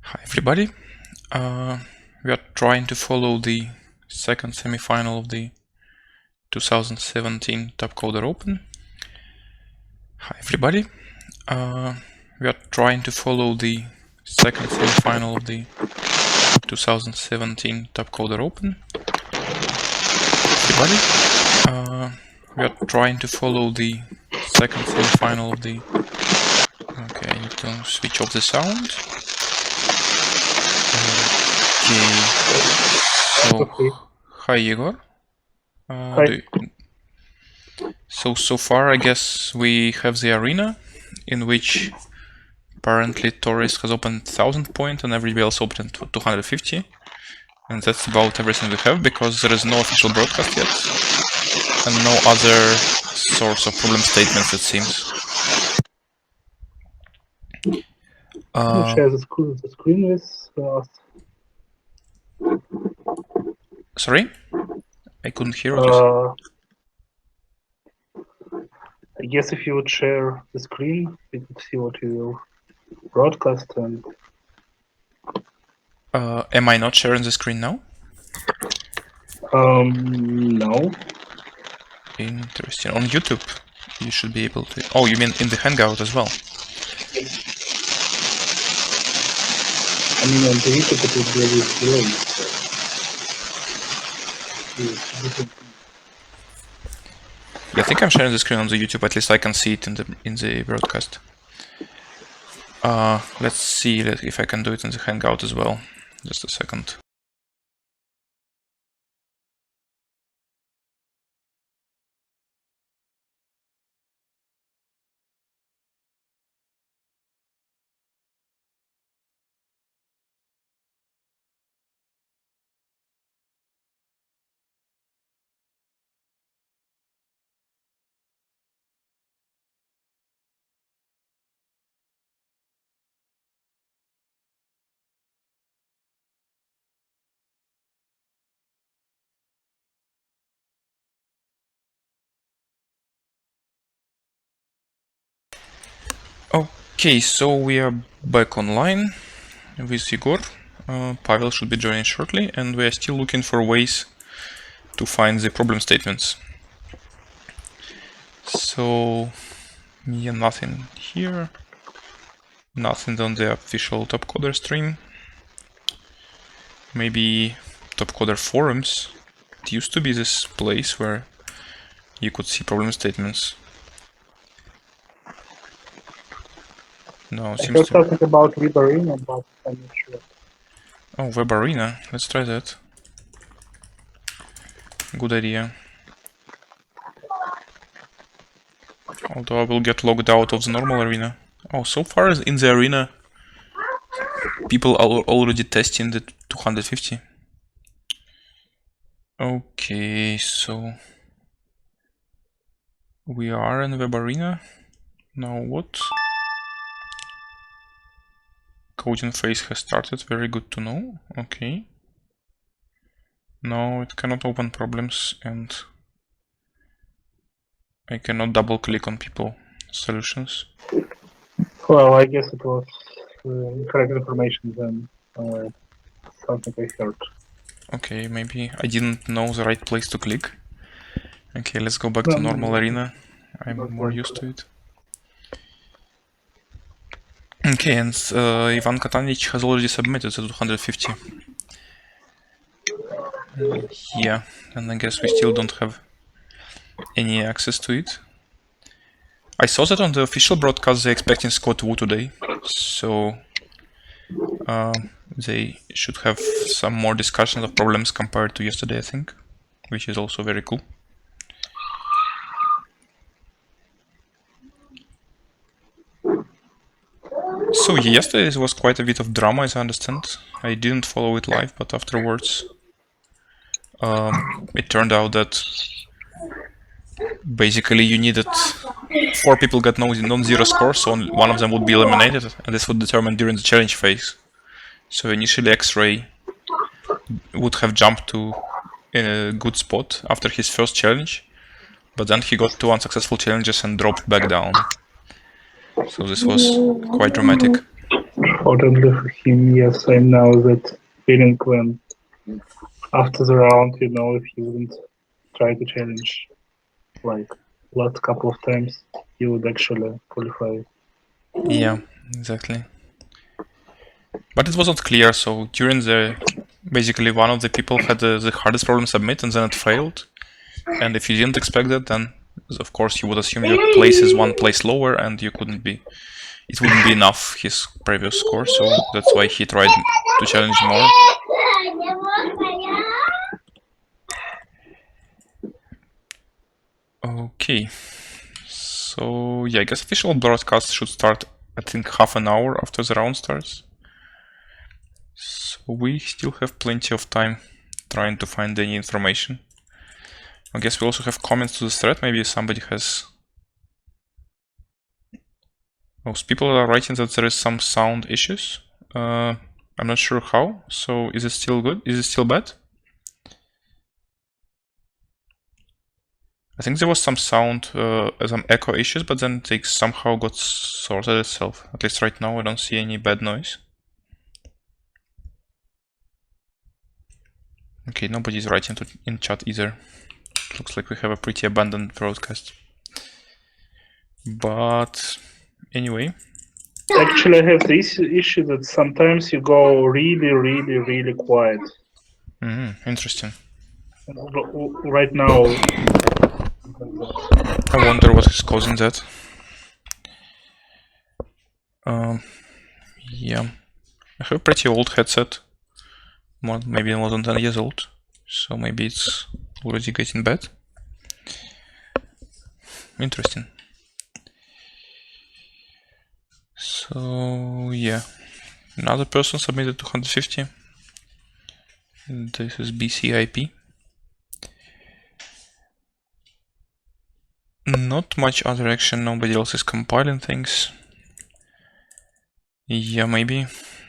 Hi everybody. We are trying to follow the second semifinal of the 2017 TopCoder Open. Hi everybody. We are trying to follow the second semifinal of the 2017 TopCoder Open. Everybody. We are trying to follow the second semifinal of the. Okay, I need to switch off the sound. Okay, so hi Igor. Hi. So far I guess we have the arena in which apparently Torres has opened 1000 point and everybody else opened 250, and that's about everything we have because there is no official broadcast yet and no other source of problem statements, it seems. Can you share the screen with us? Sorry? I couldn't hear what you said. I guess if you would share the screen, we could see what you broadcast and. Am I not sharing the screen now? No. Interesting. On YouTube, you should be able to. Oh, you mean in the Hangout as well? I mean, on the YouTube it would be a bit delayed. Yeah, I think I'm sharing the screen on the YouTube. At least I can see it in the broadcast. Let's see if I can do it in the Hangout as well. Just a second. Okay, so we are back online with Igor. Pavel should be joining shortly, and we are still looking for ways to find the problem statements. So, yeah, nothing here. Nothing on the official TopCoder stream. Maybe TopCoder forums. It used to be this place where you could see problem statements. No, it seems to. Talking about Web Arena, but I'm not sure. Oh, Web Arena. Let's try that. Good idea. Although I will get logged out of the normal arena. Oh, so far in the arena, people are already testing the 250. Okay, so we are in Web Arena. Now what? Coding phase has started. Very good to know. Okay. No, it cannot open problems, and I cannot double click on people solutions. Well, I guess it was incorrect information then. Something I heard. Okay, maybe I didn't know the right place to click. Okay, let's go back to normal arena. I'm more used to it. Okay, and Ivan Katanic has already submitted the 250. Yeah, and I guess we still don't have any access to it. I saw that on the official broadcast they're expecting Scott Wu today, so they should have some more discussions of problems compared to yesterday, I think, which is also very cool. So yesterday there was quite a bit of drama, as I understand. I didn't follow it live, but afterwards it turned out that basically you needed 4 people got non-zero score, so one of them would be eliminated, and this would determine during the challenge phase. So initially X-Ray would have jumped to in a good spot after his first challenge, but then he got 2 unsuccessful challenges and dropped back down. So this was quite dramatic. Fortunately for him, yes, I know that feeling when after the round, if he wouldn't try to challenge like last couple of times, he would actually qualify. Yeah, exactly. But it wasn't clear, so during basically one of the people had the hardest problem submit and then it failed. And if you didn't expect that, then of course you would assume your place is one place lower and it wouldn't be enough his previous score, so that's why he tried to challenge more. Okay, so yeah, I guess official broadcast should start, I think, half an hour after the round starts. So we still have plenty of time trying to find any information. I guess we also have comments to the thread. Maybe somebody has. Most people are writing that there is some sound issues. I'm not sure how. So is it still good? Is it still bad? I think there was some sound, some echo issues, but then they somehow got sorted itself. At least right now I don't see any bad noise. Okay, nobody's writing in chat either. Looks like we have a pretty abundant broadcast. But anyway. Actually, I have this issue that sometimes you go really, really, really quiet. Interesting. Right now. I wonder what is causing that. Yeah, I have a pretty old headset. Maybe more than 10 years old. So maybe it's already getting bad. Interesting. So yeah, another person submitted 250. This is BCIP. Not much other action, nobody else is compiling things. Yeah, maybe.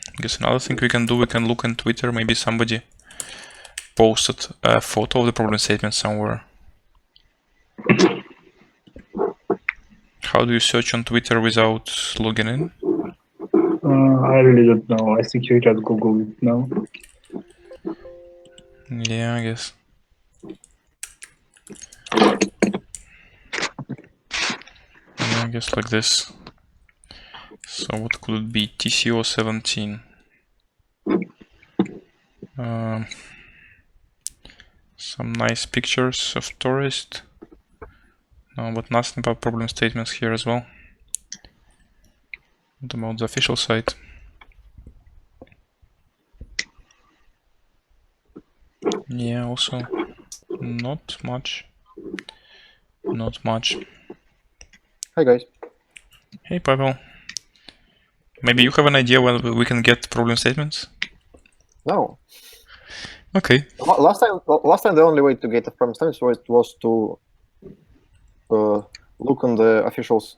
I guess another thing we can do, we can look on Twitter, maybe somebody posted a photo of the problem statement somewhere. How do you search on Twitter without logging in? I really don't know. I think you just Google it now. Yeah, I guess. Yeah, I guess like this. So what could it be? TCO 17. Some nice pictures of tourist. No, but nothing about problem statements here as well. What about the official site? Yeah, also not much. Not much. Hi guys. Hey Pavel. Maybe you have an idea when we can get problem statements? No. Okay. Last time the only way to get a problem statements was to look on the officials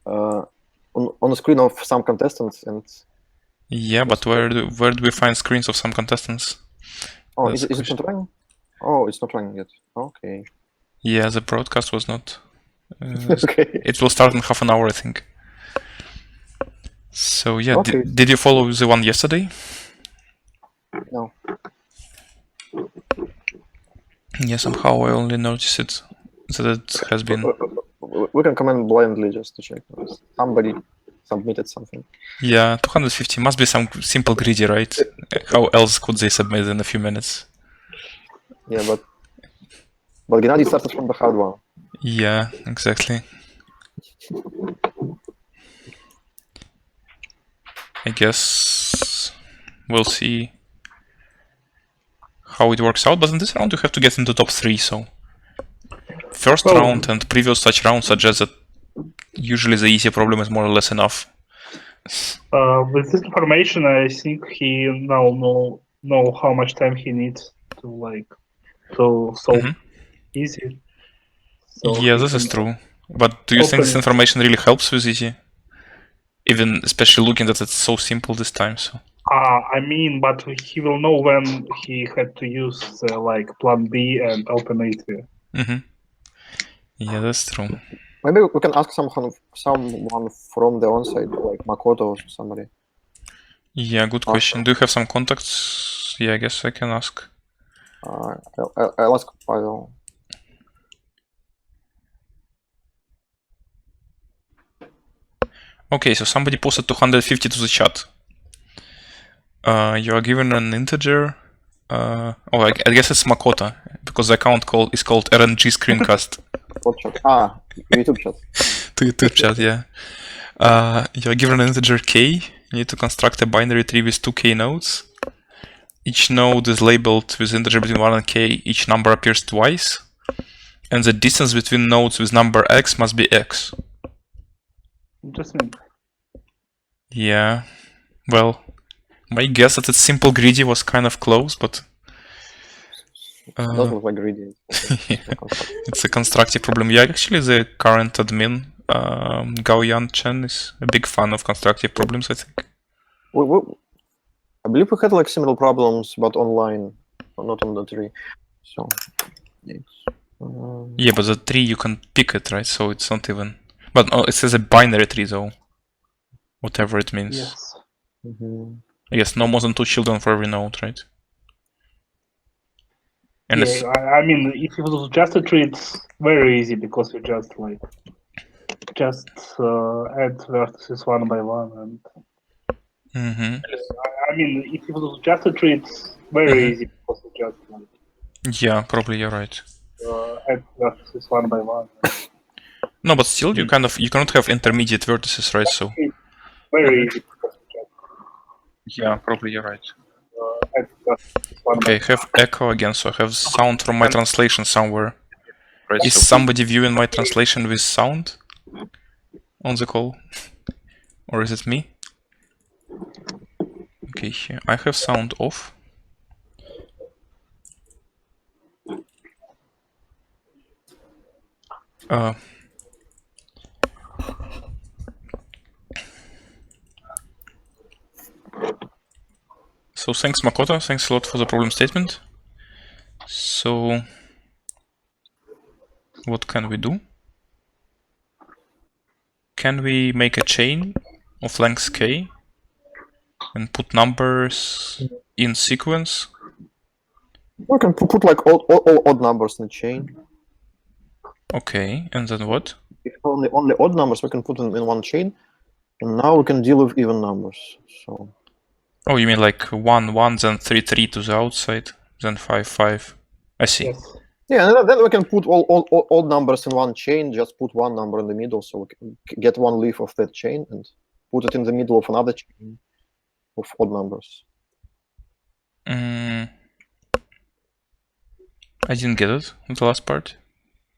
on the screen of some contestants and. Yeah, but where do we find screens of some contestants? Oh, is it not running? Oh, it's not running yet. Okay. Yeah, the broadcast was not. Okay. It will start in half an hour, I think. So yeah, Okay. did you follow the one yesterday? No. Yeah, somehow I only noticed it that it has been. We can comment blindly just to check. Somebody submitted something. Yeah, 250 must be some simple greedy, right? How else could they submit in a few minutes? Yeah, but Gennady started from the hard one. Yeah, exactly. I guess we'll see how it works out, but in this round you have to get into top 3, so first round and previous such rounds suggest that usually the easy problem is more or less enough. With this information, I think he now know how much time he needs to solve easy. So yeah, this is true. But do you think this information really helps with easy? Even especially looking that it's so simple this time, so. I mean, but he will know when he had to use plan B and open it. Yeah, that's true. Maybe we can ask someone from the onside, like Makoto or somebody. Yeah, good question. Do you have some contacts? Yeah, I guess I can ask. I'll ask Pavel. Okay, so somebody posted 250 to the chat. You are given an integer. I guess it's Makota, because the account is called RNG Screencast. What chat? YouTube chat. To YouTube chat, yeah. You are given an integer k. You need to construct a binary tree with 2k nodes. Each node is labeled with integer between 1 and k. Each number appears twice. And the distance between nodes with number x must be x. Interesting. Yeah. Well, my guess that it's simple greedy was kind of close, but Doesn't look like greedy. it's a constructive problem. Yeah, actually, the current admin, Gaoyan Chen, is a big fan of constructive problems, I think. I believe we had like similar problems, but online, not on the tree. So, yeah, but the tree you can pick it, right? So it's not even. But it says a binary tree, though. Whatever it means. Yes. Yes, no more than 2 children for every node, right? And it's I mean, if it was just a tree, it's very easy because you just add vertices one by one, and I mean, if it was just a tree, it's very easy because you just yeah, probably you're right. add vertices one by one. No, but still, you cannot have intermediate vertices, right? So very easy. Yeah, probably you're right. Add vertices one by Okay, I have echo again, so I have sound from my translation somewhere. Is somebody viewing my translation with sound on the call? Or is it me? Okay, here I have sound off. So thanks Makoto, thanks a lot for the problem statement. So what can we do? Can we make a chain of length k and put numbers in sequence? We can put like all odd numbers in a chain. Okay, and then what? If only odd numbers, we can put them in one chain. And now we can deal with even numbers. So. Oh, you mean like 1, 1, then 3, 3 to the outside, then 5, 5. I see. Yes. Yeah, and then we can put all odd numbers in one chain, just put one number in the middle, so we can get one leaf of that chain and put it in the middle of another chain of odd numbers. I didn't get it, the last part.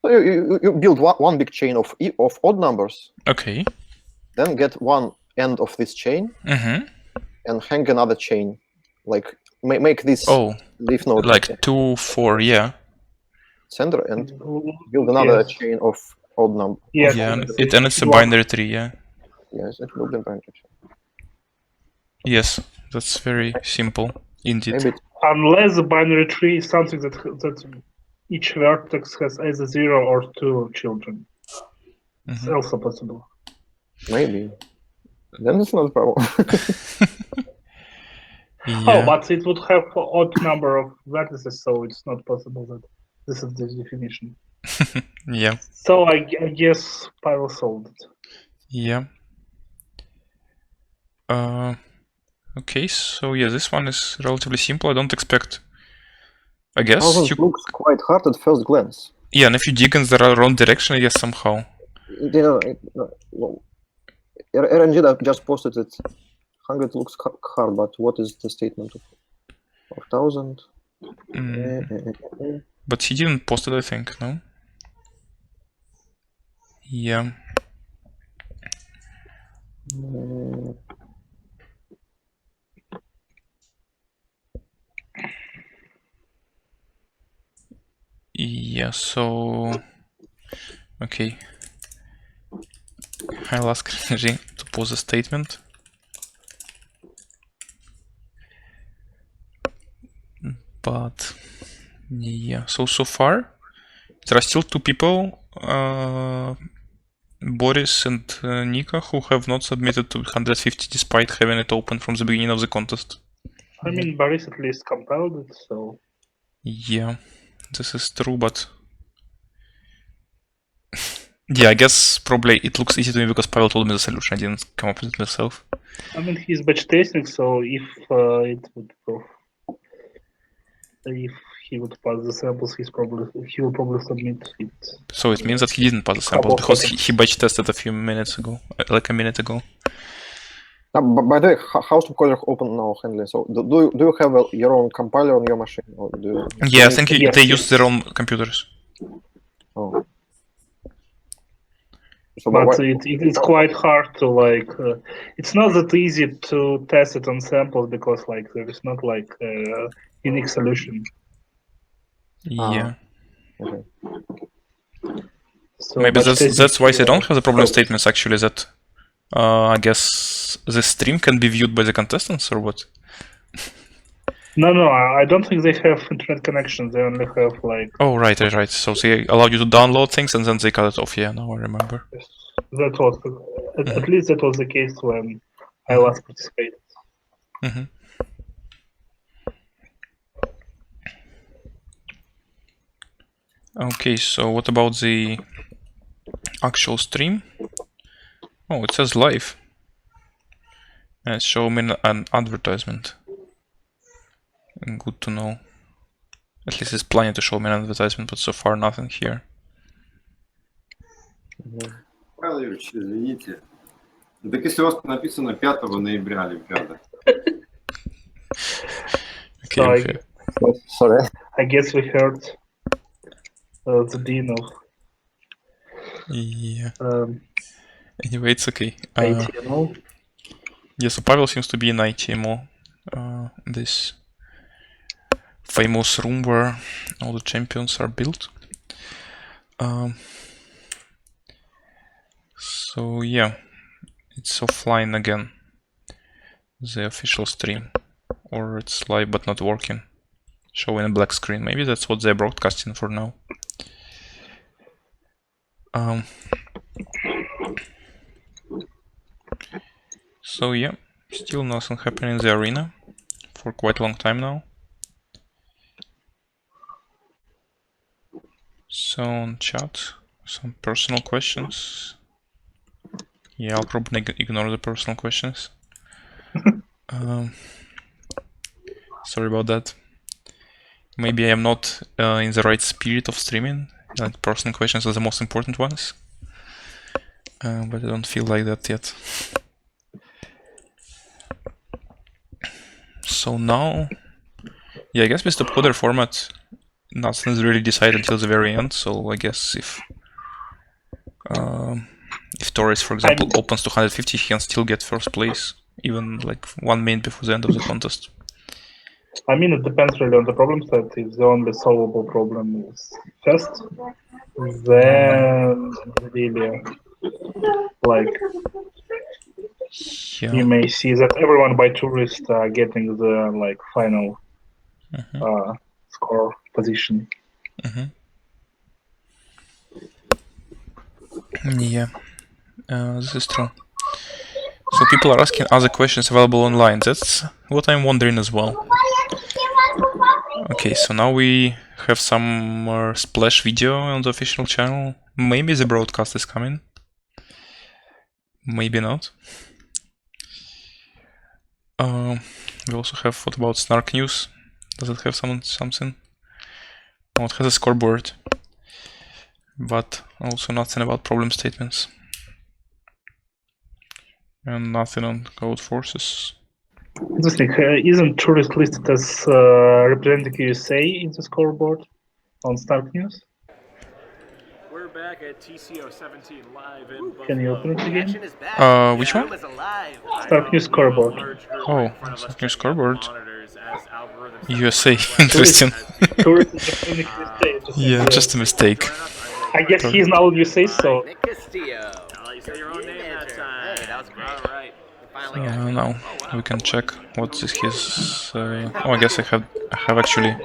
So you build one big chain of odd numbers. Okay. Then get one end of this chain and hang another chain. Like make this leaf node like 2, 4, yeah. Center and build another chain of odd numbers. Yes. Yeah, and it's a binary tree, yeah. Yes, it will be binary tree. Yes, that's very simple indeed. Maybe unless the binary tree is something that each vertex has either 0 or 2 children. It's also possible. Maybe. Then it's not a problem. Yeah. Oh, but it would have an odd number of vertices, so it's not possible that this is the definition. Yeah. So I guess Pyro solved it. Yeah. Okay, so yeah, this one is relatively simple. I don't expect. I guess it looks quite hard at first glance. Yeah, and if you dig in the wrong direction, I guess somehow. RNG just posted it. 100 looks hard, but what is the statement of 1000? But he didn't post it, I think, no? Yeah. Yeah, so okay. I'll ask RNG to post a statement. But yeah, so far there are still 2 people Boris and Nika, who have not submitted to 150 despite having it open from the beginning of the contest. I mean, Boris at least compiled it, so... Yeah, this is true, but... yeah, I guess probably it looks easy to me because Pavel told me the solution. I didn't come up with it myself. I mean, he's batch testing, so if it would prove... If he would pass the samples, he will probably submit it. So it means that he didn't pass the samples because he batch tested a few minutes ago, like a minute ago. By the way, how's TopCoder Open now handling? So do you have your own compiler on your machine? Or do you, Yeah, I think yes, they yes. use their own computers. Oh. So But it's quite hard to like. It's not that easy to test it on samples because like there is not like a unique solution. Yeah. Okay. So Maybe batch testing that's why they don't have the problem helps. statements actually. That I guess the stream can be viewed by the contestants or what? No, I don't think they have internet connections. They only have like. Oh, right. So they allow you to download things and then they cut it off. Yeah, now I remember. That was at least that was the case when I last participated. Mm-hmm. Okay, so what about the actual stream? Oh, it says live. And it's showing me an advertisement. Good to know. At least it's planning to show me an advertisement, but so far nothing here. Павлович, извините. Так если у вас написано 5 ноября Олимпиада. Okay, Sorry. I guess we heard the dean of Yeah. Anyway, it's okay. ITMO. Yeah, so Pavel seems to be in ITMO. This famous room where all the champions are built. So yeah, it's offline again. The official stream. Or it's live but not working. Showing a black screen. Maybe that's what they're broadcasting for now. So yeah, still nothing happening in the arena for quite a long time now. So on chat, some personal questions. Yeah, I'll probably ignore the personal questions. Sorry about that. Maybe I am not in the right spirit of streaming. Personal questions are the most important ones. But I don't feel like that yet. So now, yeah, I guess with the TopCoder format, nothing is really decided until the very end. So I guess if Torres, for example, opens to 150, he can still get first place, even like 1 minute before the end of the contest. I mean, it depends really on the problem set. If the only solvable problem is first, then really, like, Yeah. you may see that everyone by tourist are getting the like final score position. Yeah, this is true. So people are asking other questions available online. That's what I'm wondering as well. Okay, so now we have some more splash video on the official channel. Maybe the broadcast is coming. Maybe not. We also have what about Snark News? Does it have something? Oh, it has a scoreboard. But also nothing about problem statements. And nothing on code forces. Interesting. Isn't tourist listed as representing USA in the scoreboard on Stark News? We're back at TCO 17 live in Buffalo. Can you open it again? Which one? Stark News scoreboard. Oh, Stark News scoreboard. USA. Interesting. Tourist is representing USA. Yeah, just a mistake. I guess he's now USA, so. Nick Castillo. You say your own name that time. Hey, that was great. All right. Now we can check what is his. Oh, I guess I have actually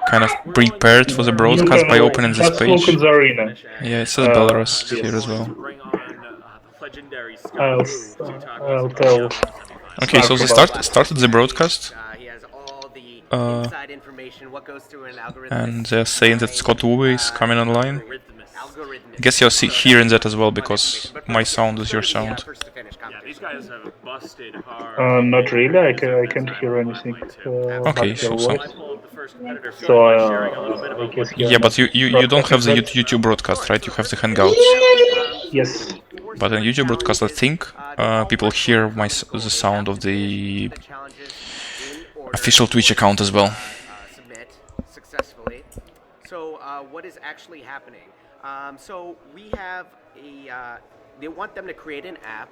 kind of prepared for the broadcast by opening this page. Look in the arena. Yeah, it says Belarus here as well. legendary Scott I'll, Wu to talk I'll us tell. about the semifinals. Okay, so they started the broadcast, He has all the Uh, inside information, what goes through an algorithm. and they're saying that Scott Wu is coming online. Algorithmus. I guess you're hearing that as well, because my sound is your sound. Yeah, these guys have busted hard. Not really. I can't hear anything. Okay, but your so- voice. I pulled the first competitor So by sharing a little bit I about guess what you're Yeah, not but you don't have the broadcasting YouTube broadcast, right? You have the Hangouts. Yes. But in YouTube broadcast, I think people hear the sound of the official Twitch account as well. Submit successfully. So what is actually happening? So we have a. They want them to create an app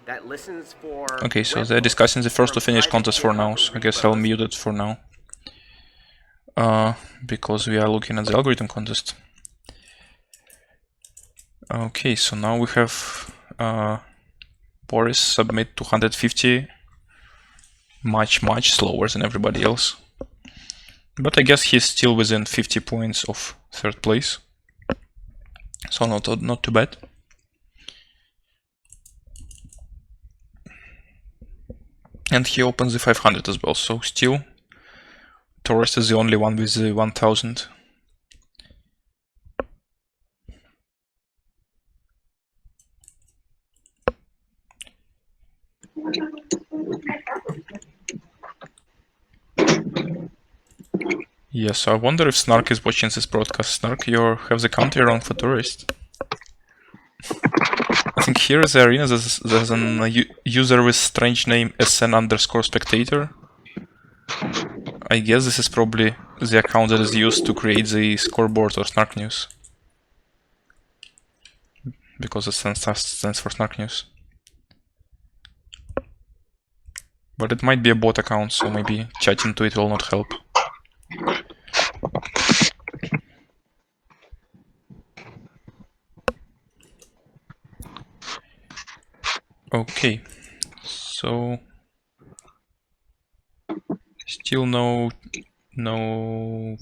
that listens for. Okay, so they're discussing the first to finish contest for now, so I guess I'll mute it for now. Because we are looking at the algorithm contest. Okay, so now we have Boris submit 250, much slower than everybody else. But I guess he's still within 50 points of third place, so not too bad. And he opens the 500 as well, so still Torres is the only one with the 1000. Yeah, so I wonder if Snark is watching this broadcast. Snark, you have the country wrong for tourist. I think here is the arena, there's an user with strange name SN_spectator. I guess this is probably the account that is used to create the scoreboard or Snark News. Because it stands for Snark News. But it might be a bot account, so maybe chatting to it will not help. Okay, so still no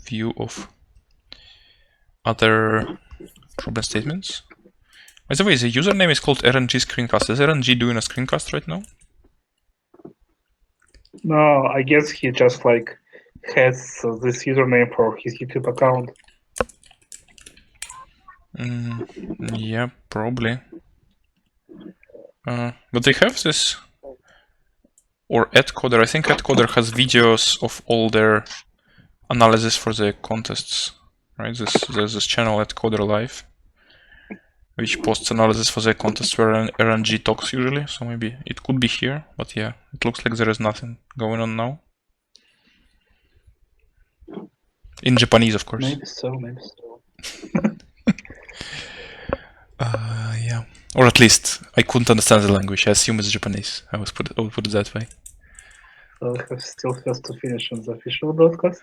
view of other problem statements. By the way, the username is called RNG Screencast. Is RNG doing a screencast right now? No, I guess he just like has this username for his YouTube account. Yeah, probably. But they have this, or TopCoder. I think TopCoder has videos of all their analysis for the contests, right? There's this channel TopCoder Live, which posts analysis for the contests where RNG talks usually. So maybe it could be here, but yeah, it looks like there is nothing going on now. In Japanese, of course. Maybe so, maybe so. Yeah. Or at least I couldn't understand the language. I assume it's Japanese. I would put it that way. So we have still first to finish on the official broadcast.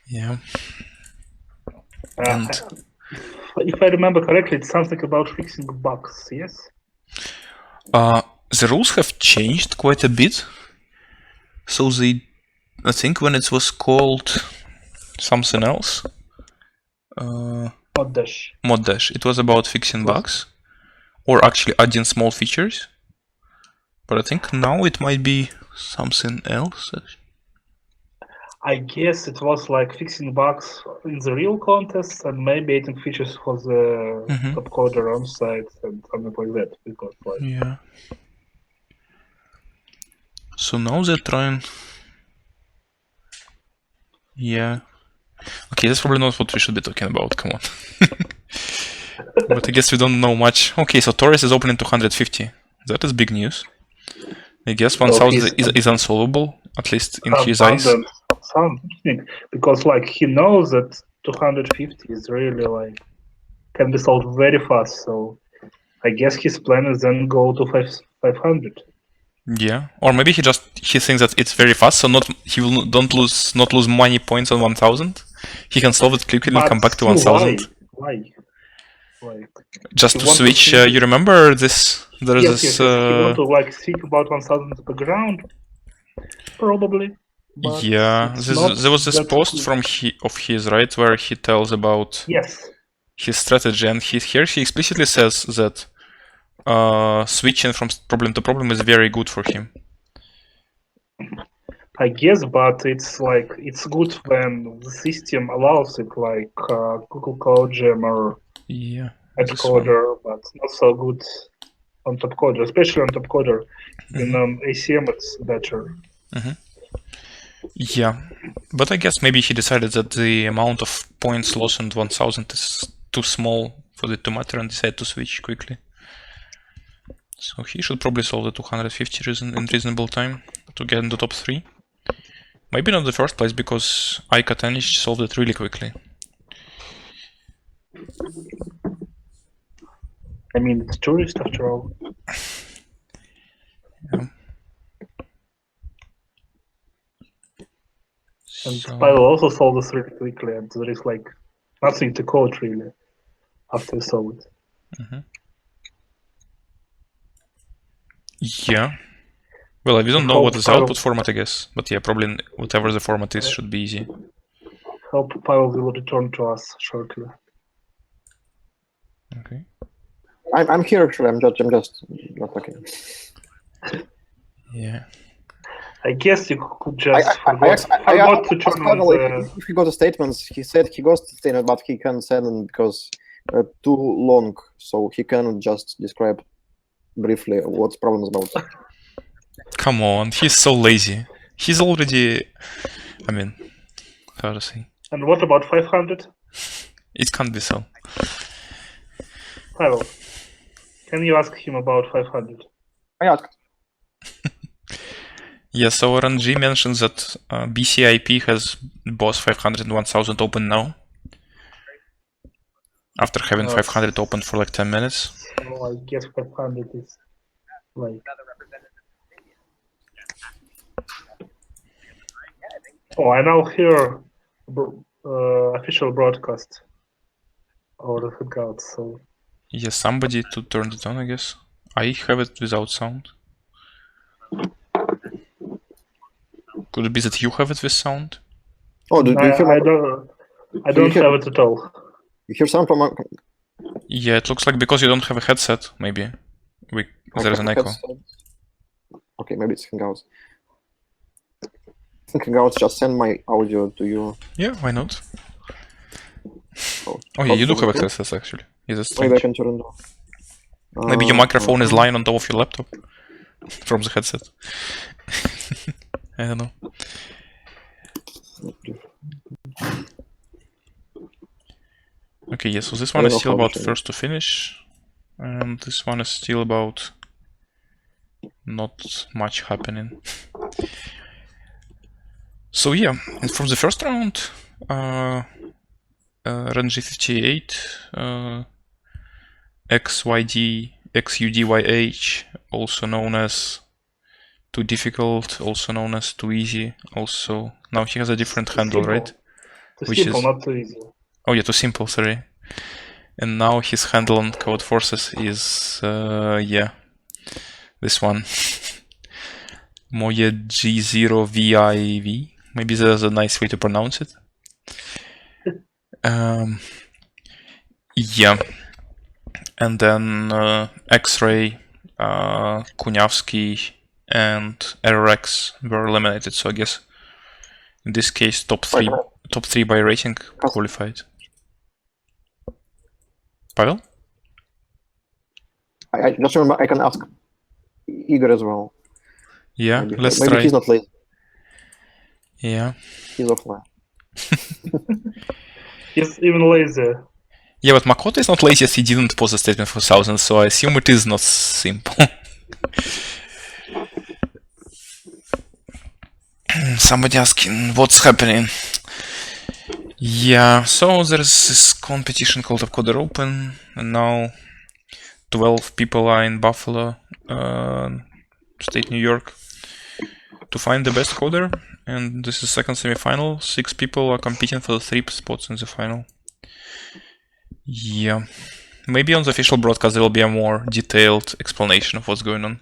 Yeah. And If I remember correctly, it's something about fixing bugs, yes? the rules have changed quite a bit. So I think when it was called something else, Mod dash. Mod Dash, it was about fixing bugs, or actually adding small features. But I think now it might be something else. I guess it was like fixing bugs in the real contests and maybe adding features for the TopCoder on site and something like that. Because like Yeah. So now they're trying. Yeah. Okay, that's probably not what we should be talking about. Come on. But I guess we don't know much. Okay, so Torres is opening 250. That is big news. I guess 1000 is unsolvable, at least in his eyes. Something, because like he knows that 250 is really like can be solved very fast. So I guess his plan is then go to 500. Yeah, or maybe he thinks that it's very fast, so he will not lose money points on 1000. He can solve it quickly and come back to 1000. Why? Like, just to switch. You remember this? There is yes, this. Yes. You want to like think about 1000 to the ground, probably. Yeah, there was this post of his, right, where he tells about his strategy, and he explicitly says that switching from problem to problem is very good for him. I guess, but it's like it's good when the system allows it, like Google Code Gem or Yeah. this one. TopCoder, but not so good on TopCoder, especially on TopCoder. In ACM, it's better. Yeah, but I guess maybe he decided that the amount of points lost in 1000 is too small for it to matter and decided to switch quickly. So he should probably solve the 250 in reasonable time to get into top 3. Maybe not the first place, because Aika Tanic solved it really quickly. I mean, it's tourist after all. Yeah. And So- Pavel also solved this really quickly, and there is like nothing to code really after you solve it. Yeah. Well, we don't know Hope what is the Pavel- output format, I guess. But yeah, probably whatever the format is should be easy. Hope Pavel will return to us shortly. Okay. I'm here actually. I'm just not talking. Yeah. I guess you could just I forgot to asked turn on Pavel the... if he got the statements. He said he got the statement, but he can't send them because too long. So he can just describe briefly what's problems about. Come on, he's so lazy. He's already... I mean, how to say? And what about 500? It can't be so. Pavel, can you ask him about 500? I asked. Yeah, so RNG mentions that BCIP has both 500 and 1000 open now. After having 500 open for like 10 minutes. So I guess 500 is like... Oh, I now hear official broadcast over the Hangouts, so... Yeah, somebody to turn it on, I guess. I have it without sound. Could it be that you have it with sound? Oh, do you hear? I don't have it at all. You hear sound from? Yeah, it looks like because you don't have a headset, maybe. There's an echo. Okay, maybe it's Hangouts. I think Hangouts just send my audio to you. Yeah, why not? Oh, Yeah, you do have okay. access actually. Yeah, that's Maybe I strange. can turn it off. Maybe your microphone is lying on top of your laptop from the headset. I don't know. Okay, yeah, so this one is still about first to finish, and this one is still about not much happening. So yeah, and from the first round, RNG58, XUDYH, also known as too difficult, also known as too easy, also now he has a different handle, right? Too Which simple, is- not too easy. Oh yeah, too simple, sorry. And now his handle on Code Forces is, yeah, this one. Moje G0VIV. Maybe there's a nice way to pronounce it. Yeah. And then X-Ray, Kuniavsky, and RRX were eliminated. So I guess in this case, top three by rating qualified. Pavel? I just remember I can ask Igor as well. Yeah, Maybe, let's maybe try. he's not lazy. Yeah. He's offline. He's even lazier. Yeah, but Makoto is not lazy as he didn't post a statement for 1000, so I assume it is not simple. Somebody asking what's happening. Yeah, so there's this competition called TopCoder Open, and now 12 people are in Buffalo, state New York, to find the best coder, and this is second semifinal. 6 people are competing for the 3 spots in the final. Yeah, maybe on the official broadcast there will be a more detailed explanation of what's going on,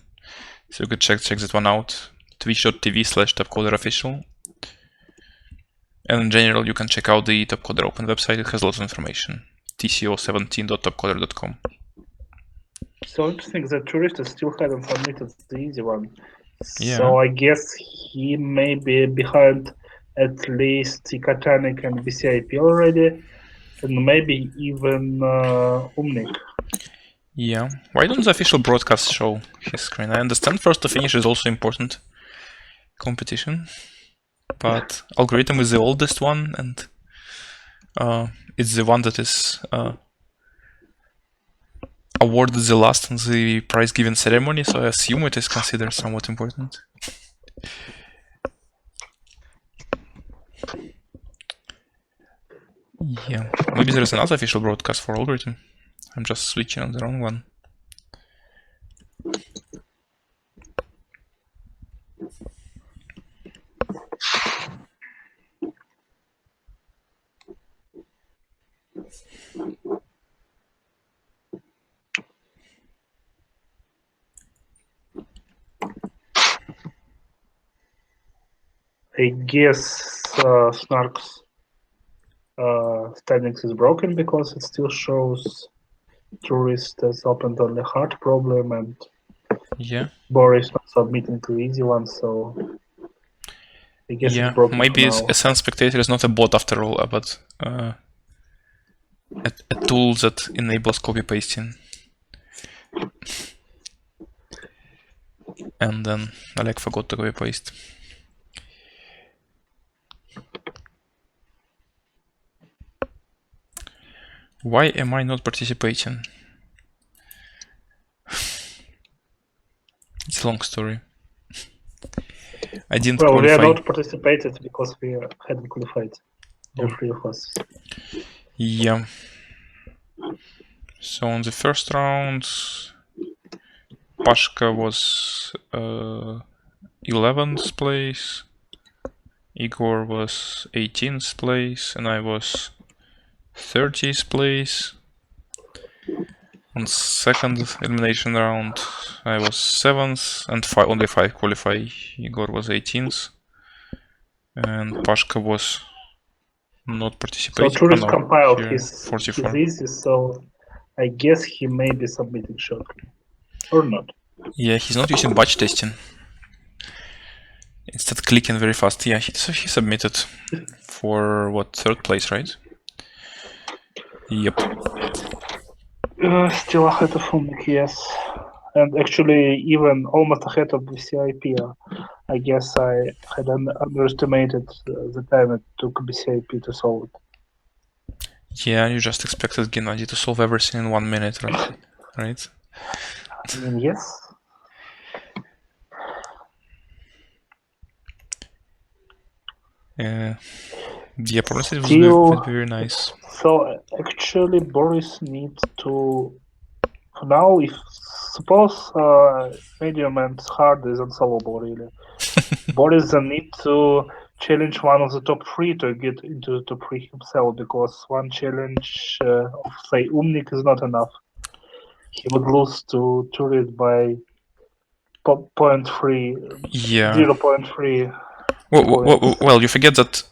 so you could check that one out. twitch.tv/TopCoderOfficial. And in general, you can check out the TopCoder Open website. It has a lot of information. tco17.topcoder.com. So interesting that Tourist still hadn't submitted the easy one. Yeah. So I guess he may be behind at least Ikatanik and BCIP already, and maybe even Umnik. Yeah. Why don't the official broadcast show his screen? I understand first to finish is also important competition, but algorithm is the oldest one, and it's the one that is awarded the last in the prize giving ceremony, so I assume it is considered somewhat important. Yeah, maybe there is another official broadcast for algorithm. I'm just switching on the wrong one. I guess Snark's standings is broken because it still shows Tourist has opened on the hard problem and Yeah. Boris not submitting the easy one, so I guess Yeah, it's broken maybe for now. a Sun Spectator is not a bot after all, but a tool that enables copy pasting. And then Oleg forgot to copy paste. Why am I not participating? It's a long story. I didn't Well, we are qualify. not participated because we hadn't qualified, all three of us. Yeah. So on the first round, Pashka was 11th place, Igor was 18th place, and I was 30th place. On second elimination round, I was 7th, and only 5 qualify. Igor was 18th, and Pashka was not So participating. Tourist no, compiled here, his 44. easy, so I guess he may be submitting shortly. Or not. Yeah, he's not using batch testing. Instead clicking very fast. Yeah, so he submitted for what, 3rd place, right? Yep. Still ahead of Umnik, yes. And actually even almost ahead of BCIP. I guess I had underestimated the time it took BCIP to solve it. Yeah, you just expected Gennady to solve everything in 1 minute, right? I mean, yes. Yeah, probably it would be very nice. So actually, Boris needs to. Now, if suppose medium and hard is unsolvable, really, Boris then need to challenge one of the top 3 to get into the top 3 himself, because one challenge of say Umnik is not enough. He would lose to Tourist by 0.3. Yeah. 0.3. Well, you forget that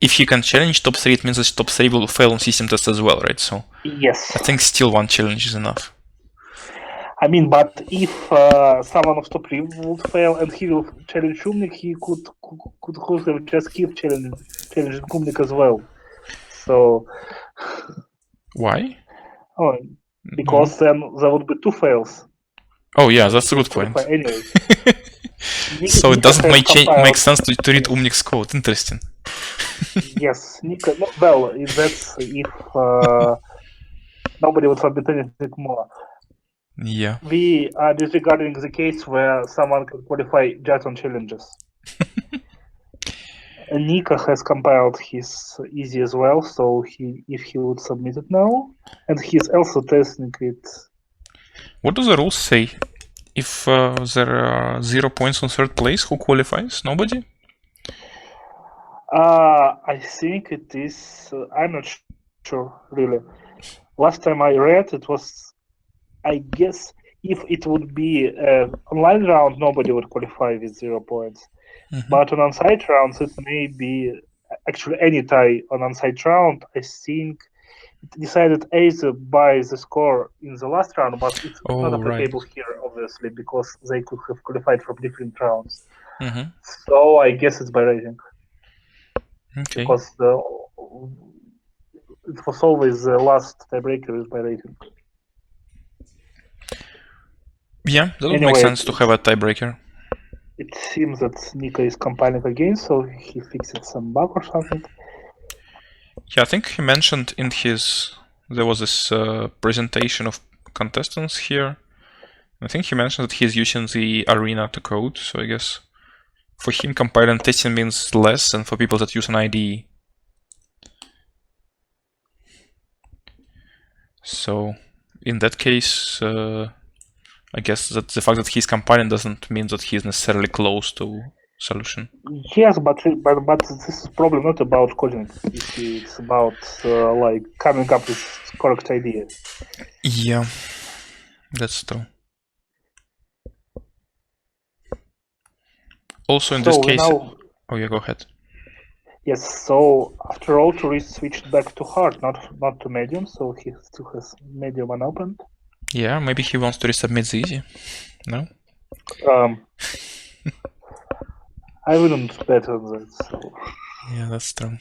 if he can challenge top 3, it means that top 3 will fail on system test as well, right? So yes, I think still one challenge is enough. I mean, but if someone of top 3 would fail and he will challenge Umnik, he could have just keep challenging Umnik as well. So why? Oh, because then there would be 2 fails. Oh yeah, that's a good point. Anyway. So it doesn't make sense to read Umnik's code. Interesting. Yes, Nika. Well, that's if nobody would submit anything more. Yeah. We are disregarding the case where someone can qualify just on challenges. Nika has compiled his easy as well, so if he would submit it now, and he's also testing it. What do the rules say? If there are 0 points on 3rd place, who qualifies? Nobody? I think it is. I'm not sure, really. Last time I read, it was. I guess if it would be online round, nobody would qualify with 0 points. But on on-site rounds, it may be actually any tie on on-site round. I think decided either by the score in the last round, but it's not Oh, right. applicable here, obviously, because they could have qualified from different rounds. Mm-hmm. So I guess it's by rating, Okay. because it was always the last tiebreaker is by rating. Yeah, that would make Anyway, sense to have a tiebreaker. It seems that Nika is compiling again, so he fixed some bug or something. Yeah, I think he mentioned in his... There was this presentation of contestants here. I think he mentioned that he's using the arena to code, so I guess for him compiling testing means less than for people that use an IDE. So in that case, I guess that the fact that he's compiling doesn't mean that he's necessarily close to solution. Yes, but this is probably not about coding. You see, it's about like coming up with correct idea. Yeah, that's true. Also in this case... Now, oh yeah, go ahead. yes, so after all, Tourist switched back to hard, not to medium, so he still has medium unopened. Yeah, maybe he wants to resubmit the easy. No? I wouldn't bet on that, so... Yeah, that's true.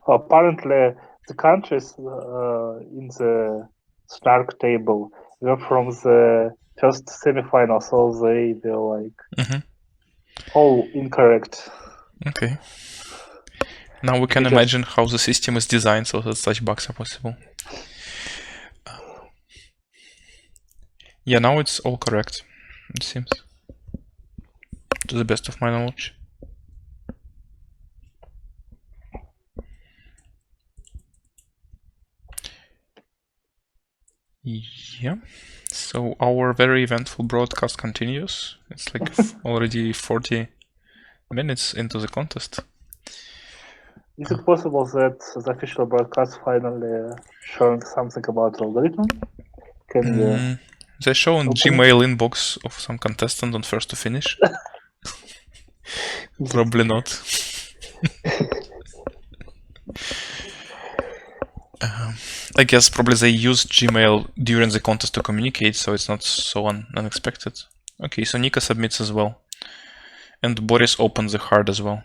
Apparently, the countries in the Snark table were from the first semifinal, so they're like all incorrect. Okay. Now we can imagine how the system is designed so that such bugs are possible. Yeah, now it's all correct, it seems. To the best of my knowledge. Yeah, so our very eventful broadcast continues. It's like already 40 minutes into the contest. Is it possible that the official broadcast finally showing something about algorithm? Can you? They show in Gmail inbox of some contestant on first to finish. Probably not. I guess probably they used Gmail during the contest to communicate, so it's not so unexpected. Okay, so Nika submits as well. And Boris opens the hard as well.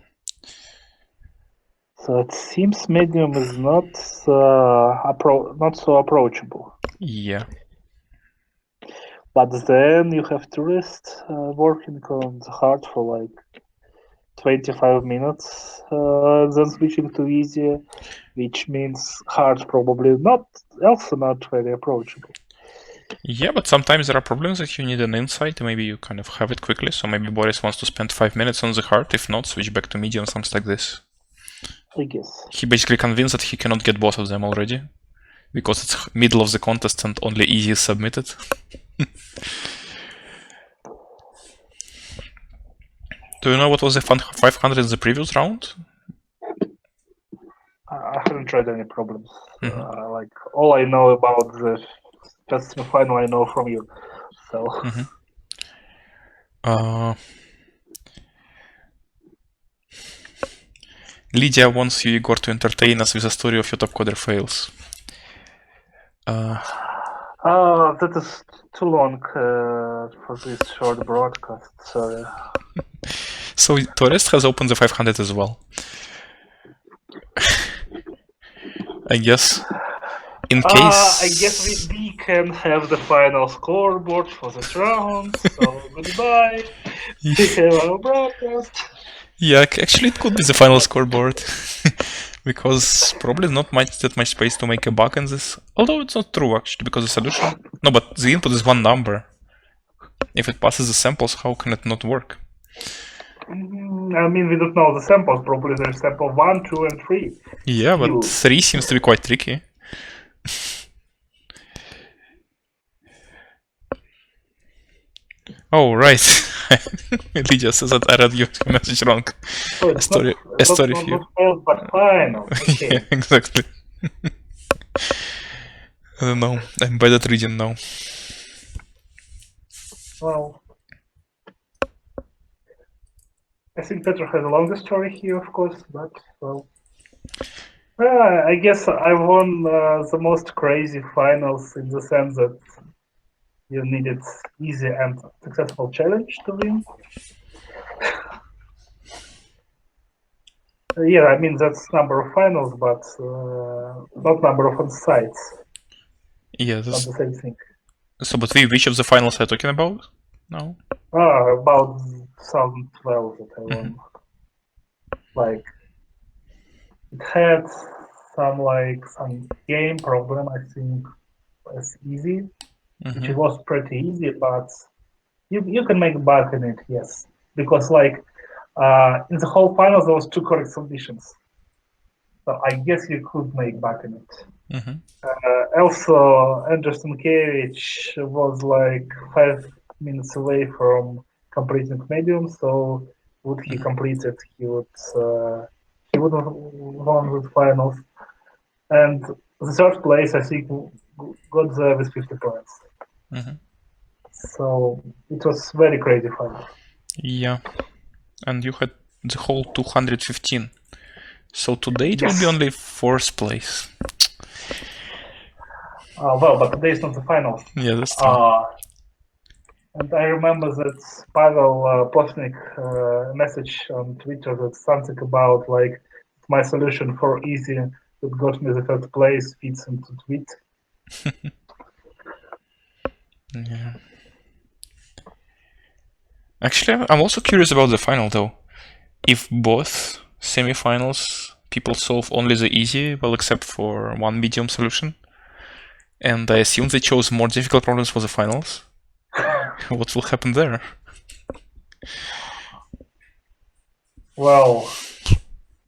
So it seems medium is not so approachable. Yeah. But then you have tourists working on the hard for like 25 minutes, then switching to easy, which means hard probably also not very approachable. Yeah, but sometimes there are problems that you need an insight. Maybe you kind of have it quickly. So maybe Boris wants to spend 5 minutes on the hard. If not, switch back to medium, something like this. I guess. He basically convinced that he cannot get both of them already. Because it's middle of the contest and only easy is submitted. Do you know what was the 500 in the previous round? I haven't tried any problems. Like all I know about the first semifinal I know from you. So Lydia wants you, Igor, to entertain us with a story of your TopCoder fails. that is too long for this short broadcast. Sorry. So Torest has opened the 500 as well. I guess. In case. I guess we can have the final scoreboard for this round. So goodbye. We have our broadcast. Yeah, actually it could be the final scoreboard. Because probably not that much space to make a bug in this. Although it's not true actually, because the solution... No, but the input is one number. If it passes the samples, how can it not work? I mean, we don't know the samples. Probably there's sample 1, 2, and 3. Yeah, but 3 seems to be quite tricky. Oh, right. Lydia says that I read your message wrong. Oh, a story for you. Not but final. Okay. Yeah, exactly. I don't know. I'm bad at reading now. Well, I think Petr has a longer story here, of course, but well. I guess I won the most crazy finals in the sense that you needed easy and successful challenge to win. Yeah, I mean that's number of finals, but not number of on-sites. Yeah, Not that's... the same thing. So, but which of the finals are you talking about now? About 2012 that I won. Like it had some game problem. I think as easy, which Mhm. was pretty easy, but you can make bug in it, yes, because like in the whole finals there was 2 correct submissions, so I guess you could make bug in it. Mhm. Also, Anderson Kevich was like 5 minutes away from completing medium, so would he complete it, he would have won the finals. And the third place, I think, got there with 50 points. Mhm. So it was very crazy final. Yeah, and you had the whole 215. So today it will be Yes. only 4th place. Well, but today is not the finals. Yeah, that's true. And I remember that Pavel posting a message on Twitter that something about like my solution for easy that got me the third place fits into tweet. Yeah. Actually, I'm also curious about the final though. If both semifinals people solve only the easy, well, except for one medium solution, and I assume they chose more difficult problems for the finals, what will happen there? Well,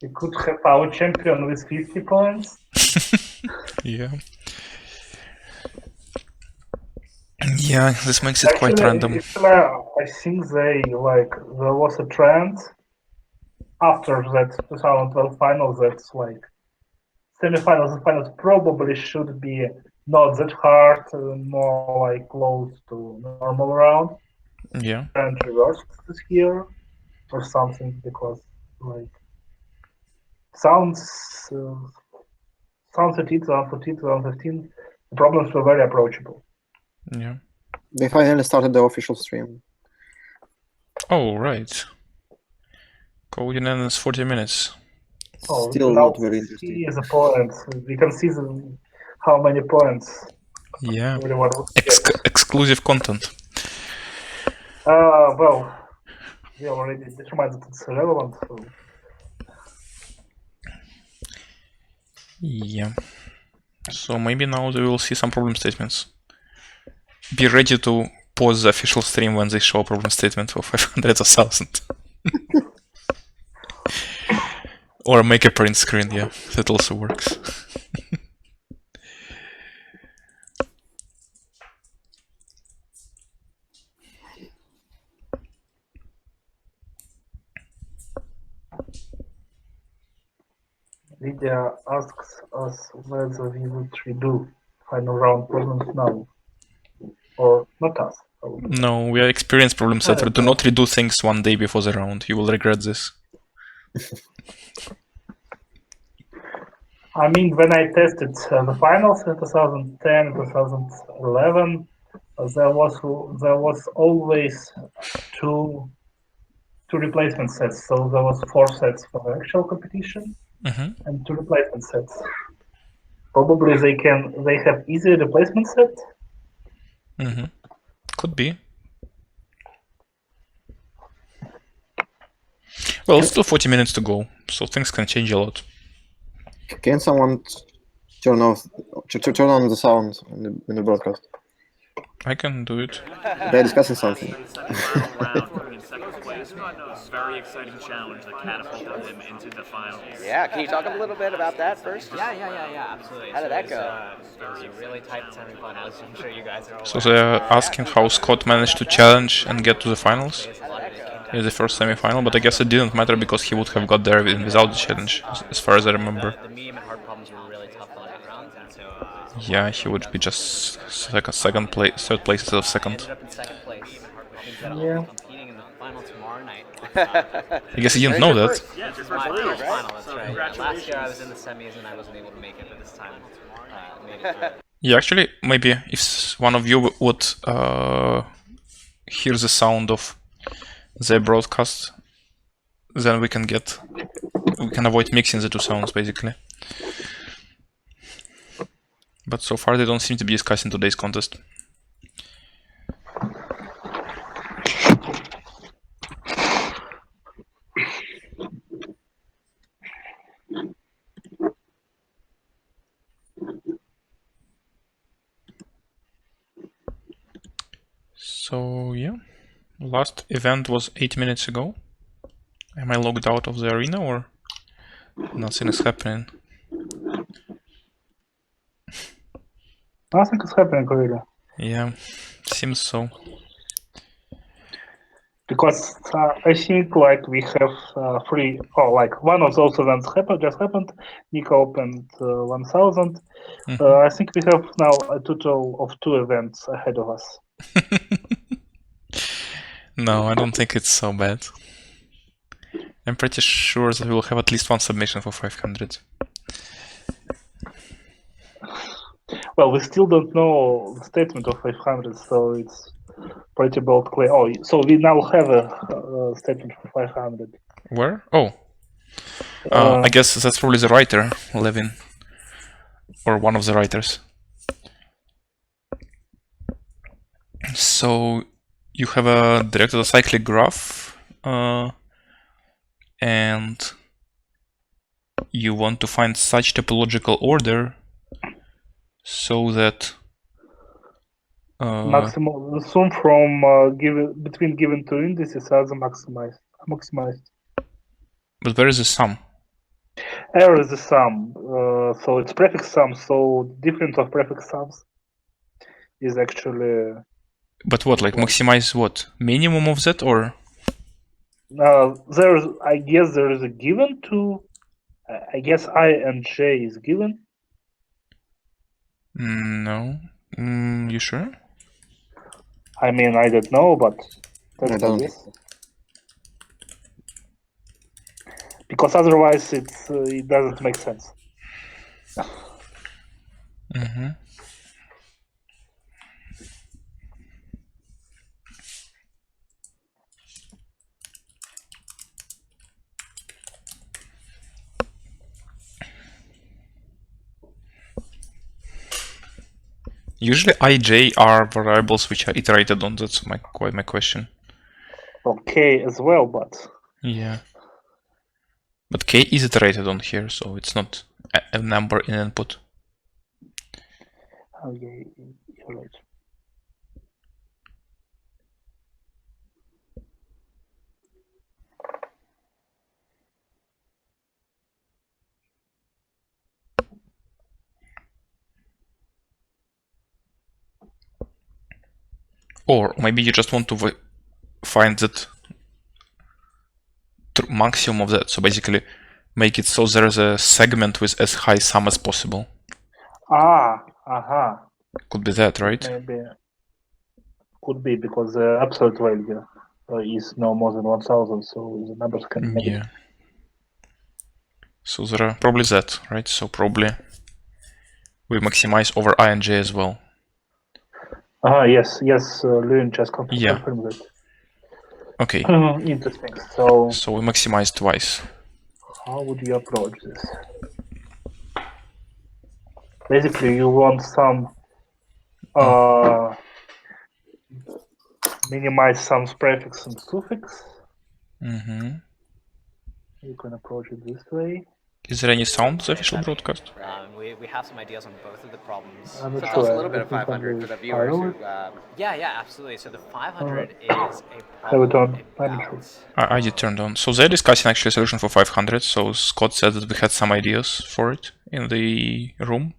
we could have our champion with 50 points. Yeah. Yeah, this makes it quite random. I think there was a trend after that 2012 finals that's like semifinals and finals probably should be not that hard, more like close to normal round. Yeah. And reversed this year or something because like sounds 2014, 2015, the problems were very approachable. Yeah. They finally started the official stream. Oh, right. Coding ends 40 minutes. Still not very interesting. See the points. We can see how many points Yeah. everyone would get. Exclusive content. Well, we already determined that it's relevant. So. Yeah. So maybe now they will see some problem statements. Be ready to pause the official stream when they show a problem statement for 500 or 1000. Or make a print screen, yeah, that also works. Lydia asks us whether we would redo final round problems now, or not us. No, we are experienced problem setter. Do not redo things one day before the round. You will regret this. I mean, when I tested the finals in 2010, 2011, there was always two replacement sets. So there was 4 sets for the actual competition and 2 replacement sets. Probably they have easy replacement set. Could be. Well, still 40 minutes to go, so things can change a lot. Can someone turn on the sound in the broadcast? I can do it. They're discussing something. Very exciting challenge that catapulted him into the finals. Yeah, can you talk a little bit about that first? Yeah, absolutely. How did that go? It was a really tight semifinals. I'm sure you guys are all So they're asking how Scott managed to challenge and get to the finals in the first semifinal, but I guess it didn't matter because he would have got there without the challenge, as far as I remember. The medium and hard problems were really tough on that round, and so Yeah, he would be just third place instead of second. ended up in second place, which means that Yeah. competing in the semifinal tomorrow night. I guess you didn't know that. Yeah, it's your My first first league, final, right? that's So right. congratulations. Last year I was in the semis and I wasn't able to make it, but this time made it through. Yeah, actually, maybe if one of you would hear the sound of the broadcast, then we can avoid mixing the two sounds basically. But so far they don't seem to be discussing today's contest. So yeah, last event was 8 minutes ago. Am I logged out of the arena or nothing is happening? Nothing is happening really. Yeah, seems so. Because I think like we have like one of those events just happened. Nick opened 1000. I think we have now a total of 2 events ahead of us. No, I don't think it's so bad. I'm pretty sure that we will have at least one submission for 500. Well, we still don't know the statement of 500, so it's pretty bold claim. Oh, so we now have a statement for 500. Where? Oh. I guess that's probably the writer, Levin. Or one of the writers. So you have a directed acyclic graph, and you want to find such topological order so that Maximum the sum from between given two indices are the maximized. But where is the sum? R is the sum, so it's prefix sum. So difference of prefix sums is actually. But what, like maximize what? Minimum of that or? There's, I guess there is a given to. I guess I and J is given. No. You sure? I mean, I don't know, but that's my guess. Because otherwise, it doesn't make sense. Mm-hmm. Usually ij are variables which are iterated on. That's my question. Okay, as well, but yeah. But k is iterated on here, so it's not a number in input. Okay, you're right. Or maybe you just want to find that maximum of that. So basically make it so there's a segment with as high sum as possible. Could be that, right? Maybe. Could be, because the absolute value is no more than 1000, so the numbers can be negative. Yeah. So there are probably that, right? So probably we maximize over I and J as well. Yes, Lewin just confirmed that. Okay. Interesting. So we maximize twice. How would you approach this? Basically, you want some minimize some prefix and suffix. Mm-hmm. You can approach it this way. Is there any sound to the official broadcast? We have some ideas on both of the problems. So tell us a little bit of 500 for the viewers who... Yeah, absolutely. So the 500 is a Have it problem on. I did turn it on. So they're discussing actually a solution for 500. So Scott said that we had some ideas for it in the room.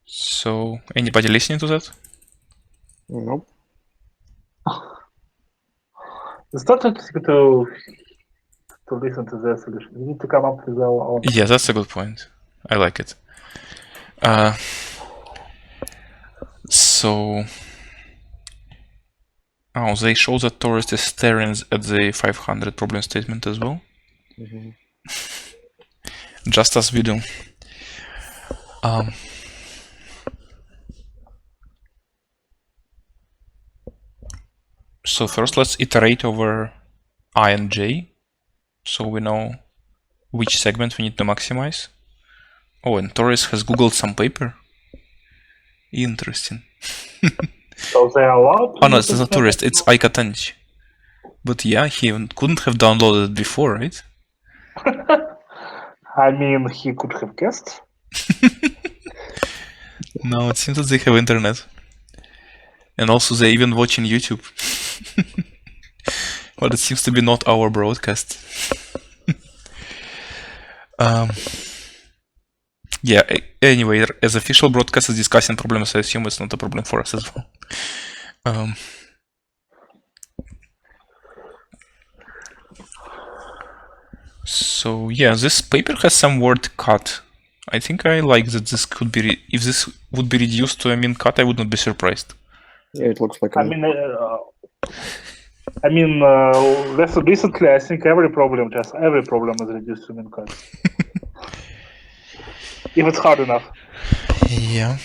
So anybody listening to that? Nope. It's not interesting to listen to their solution. We need to come up with our own. Yeah, that's a good point. I like it. So, oh, they show that tourist is staring at the 500 problem statement as well. Just as we do. So first let's iterate over I and j, so we know which segment we need to maximize. Oh, and Torres has googled some paper. Interesting. So they are allowed. Oh no, it's not tourist, it's Aikatanich. But yeah, he couldn't have downloaded it before, right? I mean, he could have guessed. No, it seems that they have internet. And also they even watching YouTube. But it seems to be not our broadcast. Yeah, anyway, as official broadcasters discussing problems, I assume it's not a problem for us as well. So yeah, this paper has some word cut. I think I like that this could be, if this would be reduced to a mean cut, I would not be surprised. Yeah, it looks like. Recently, I think every problem is reduced to mean cut. If it's hard enough. Yeah.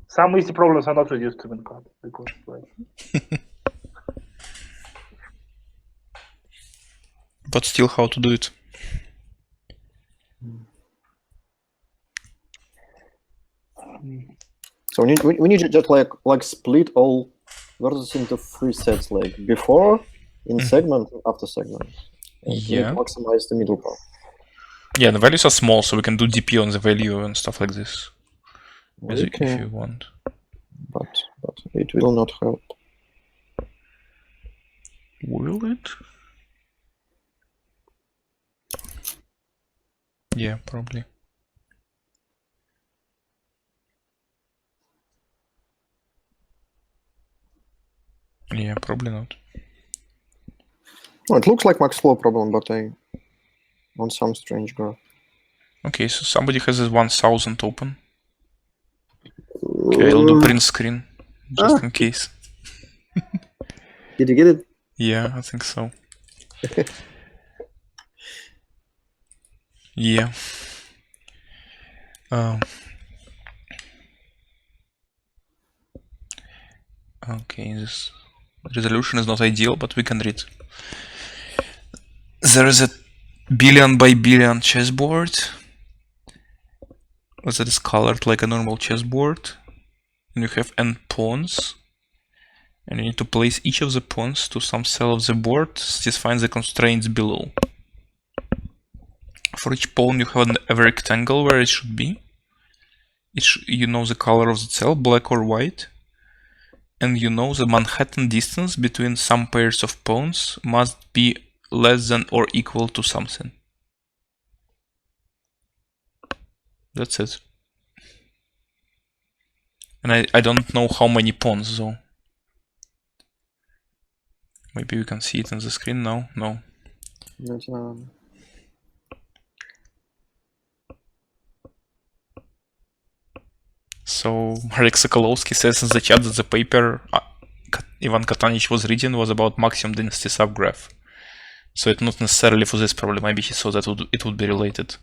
Some easy problems are not reduced to mean cut because, like. But still, how to do it? So we need to just like split all verses into 3 sets, like before, in segment, after segment. And Yeah. Maximize the middle part. Yeah, the values are small, so we can do DP on the value and stuff like this. If Okay, you want. but it will not help. Will it? Yeah, probably. Yeah, probably not. Well, it looks like max flow problem, but I on some strange graph. Okay, so somebody has this 1000 open. Okay, I'll do print screen just in case. Did you get it? Yeah, I think so. Yeah. Okay, this resolution is not ideal, but we can read. There is a billion by billion chessboard that is colored like a normal chessboard, and you have n pawns, and you need to place each of the pawns to some cell of the board, satisfying the constraints below. For each pawn you have a rectangle where it should be. You know the color of the cell, black or white, and you know the Manhattan distance between some pairs of pawns must be less than or equal to something. That's it. And I don't know how many pawns though. Maybe we can see it on the screen now. No. So Marek Sokolowski says in the chat that the paper Ivan Katanich was reading was about maximum density subgraph. So it's not necessarily for this problem. Maybe he saw that it would be related.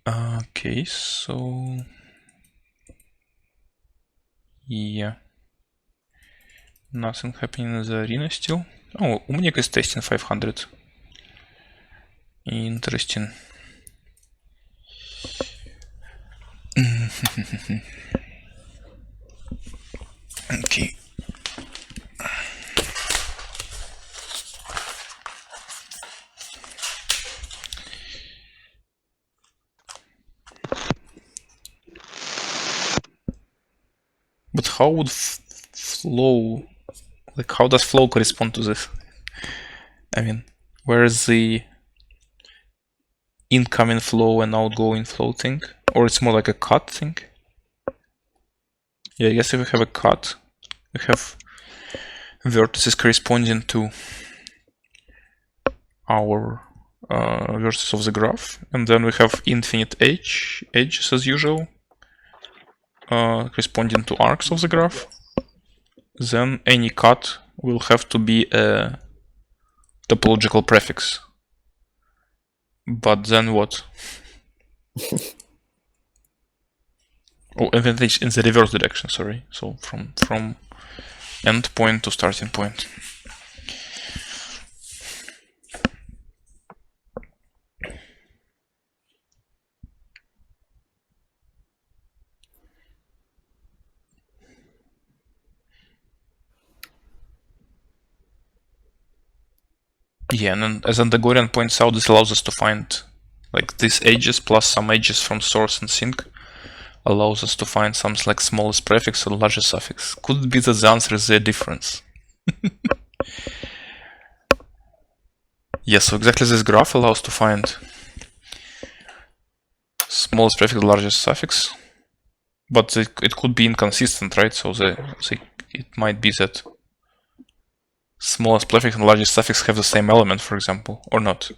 Okay, so yeah, nothing happening in the arena still. Oh, Umnik is testing 500. Interesting. Okay. But how would flow, like how does flow correspond to this? I mean, where is the incoming flow and outgoing flow thing? Or it's more like a cut thing? Yeah, I guess if we have a cut, we have vertices corresponding to our vertices of the graph, and then we have infinite edges as usual, corresponding to arcs of the graph. Then any cut will have to be a topological prefix. But then what? Oh, infinite edge in the reverse direction, sorry. So from end point to starting point. Yeah, and then as Andagorian points out, this allows us to find like these edges plus some edges from source and sink allows us to find some like smallest prefix or largest suffix. Could it be that the answer is the difference? Yes, so exactly this graph allows to find smallest prefix, largest suffix, but it could be inconsistent, right? So it might be that smallest prefix and largest suffix have the same element, for example, or not.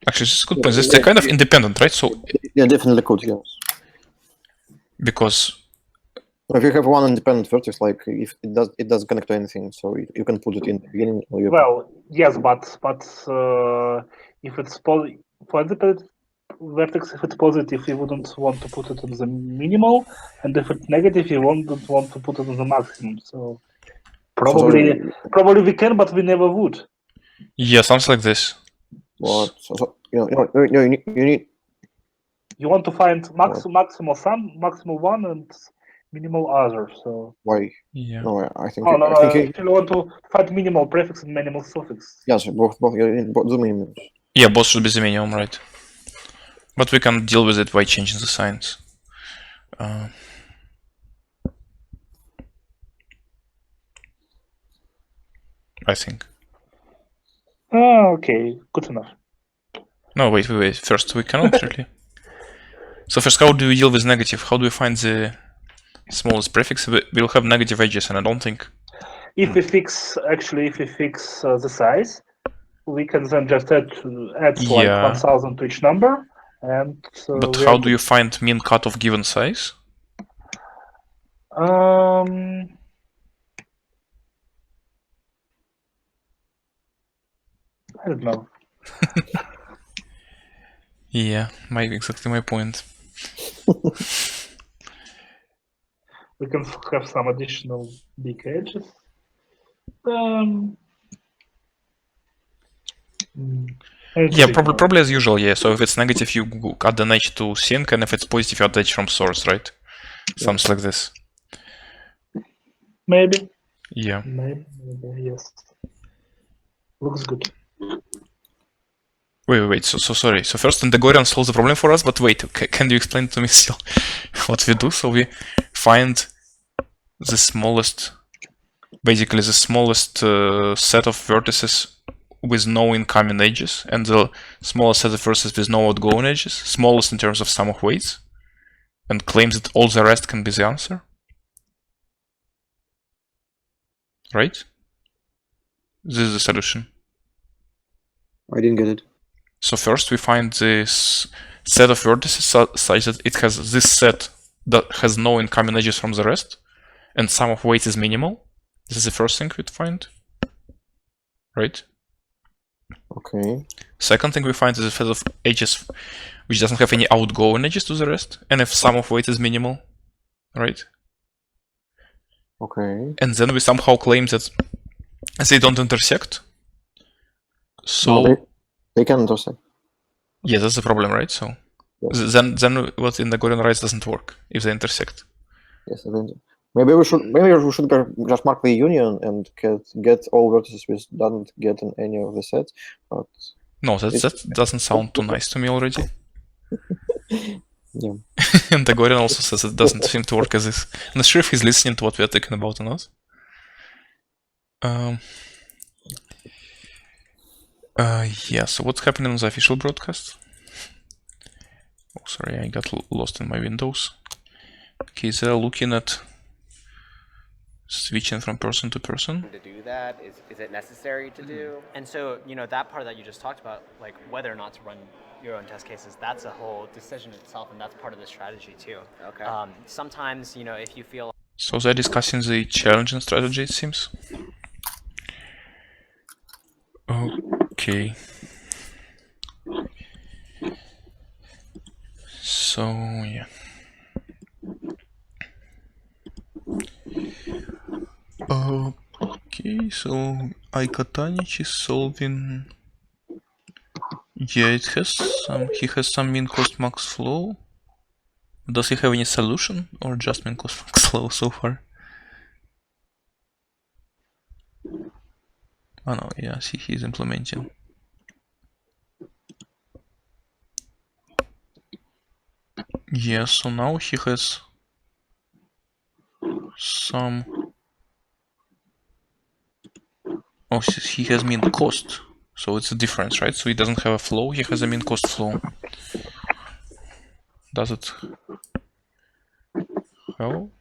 Actually, this is a good point. They're kind of independent, right? So Yeah, definitely could, yes. Because If you have one independent vertex, like if it doesn't connect to anything, so you can put it in the beginning. Or you Well, yes, but if it's for independent vertex, if it's positive, you wouldn't want to put it in the minimal, and if it's negative, you wouldn't want to put it in the maximum. So probably we can, but we never would. yeah, something like this. What? So you need. You want to find maximal one, and minimal other. So Why? Yeah. No, I think. no. I think If you want to find minimal prefix and minimal suffix. yes, both. You need both the minimums. Yeah, both should be the minimum, right? But we can deal with it by changing the signs. I think. Okay, good enough. No, wait. First, we cannot really. So first, how do we deal with negative? How do we find the smallest prefix? We'll have negative edges, and I don't think. If we fix the size, we can then just add like Yeah. 1000 to each number, and But how do you find mean cut of given size? I don't know. Yeah, exactly my point. We can have some additional big edges. Yeah, probably as usual. Yeah. So if it's negative, you add an edge to sink, and if it's positive, you add edge from source, right? Something like this. Maybe. Yeah. Maybe, yes. Looks good. Wait. So sorry. So first, Andagorian solves the problem for us, but wait. Can you explain to me still what we do? So we find the smallest, basically the smallest set of vertices with no incoming edges, and the smallest set of vertices with no outgoing edges, smallest in terms of sum of weights, and claims that all the rest can be the answer. Right? This is the solution. I didn't get it. So first we find this set of vertices such that it has this set that has no incoming edges from the rest, and sum of weights is minimal. This is the first thing we'd find. Right? Okay. Second thing we find is a set of edges which doesn't have any outgoing edges to the rest, and if sum of weight is minimal. Right? Okay. And then we somehow claim that they don't intersect. So No, they can intersect. yeah, that's the problem, right? So Yes. then what in the Andagorian writes doesn't work if they intersect. Yes, maybe we should just mark the union and get all vertices which doesn't get in any of the sets. But No, that doesn't sound too nice to me already. yeah. And Andagorian also says it doesn't seem to work as this. I'm not sure if he's listening to what we are talking about or not. Yeah, so what's happening on the official broadcast? Oh, sorry, I got lost in my windows. Okay, they're looking at switching from person to person. To do that, is it necessary to do? And so, you know, that part that you just talked about, like whether or not to run your own test cases, that's a whole decision itself, and that's part of the strategy too. Okay. Sometimes, you know, if you feel So they're discussing the challenging strategy, it seems. Okay. So, yeah. Okay, so Ikatanich is solving. Yeah, it has some. He has some min cost max flow. Does he have any solution or just min cost max flow so far? Oh no, yeah, see, he's implementing. Yeah, so now he has some. Oh, he has min cost. So it's a difference, right? So he doesn't have a flow, he has a min cost flow. Does it help?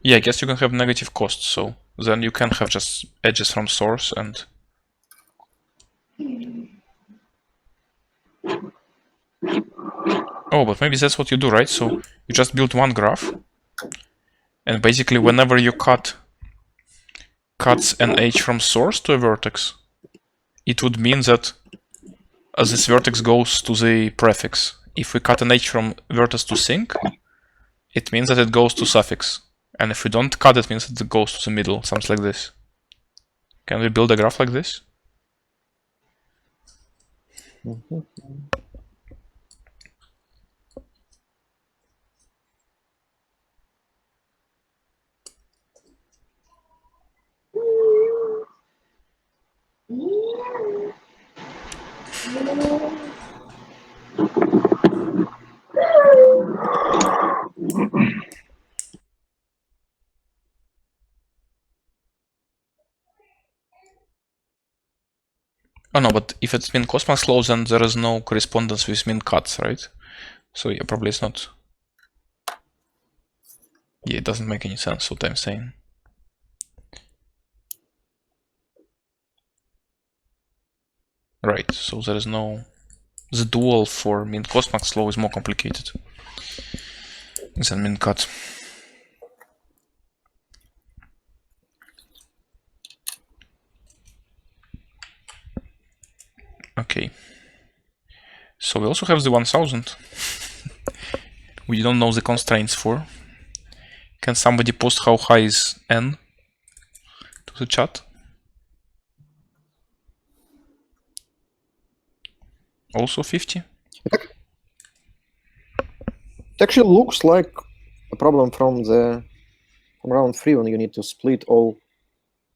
Yeah, I guess you can have negative costs, so then you can have just edges from source and... Oh, but maybe that's what you do, right? So you just build one graph, and basically whenever you cuts an edge from source to a vertex, it would mean that this vertex goes to the prefix. If we cut an edge from vertex to sink, it means that it goes to suffix. And if we don't cut, it means that it goes to the middle, something like this. Can we build a graph like this? Oh no, but if it's min cost max flow, then there is no correspondence with min cuts, right? So yeah, probably it's not. Yeah, it doesn't make any sense what I'm saying. Right, so there is no... The dual for min cost max flow is more complicated than min cut. Okay. So we also have the 1000. We don't know the constraints for. Can somebody post how high is n to the chat? Also 50? It actually looks like a problem from round 3 when you need to split all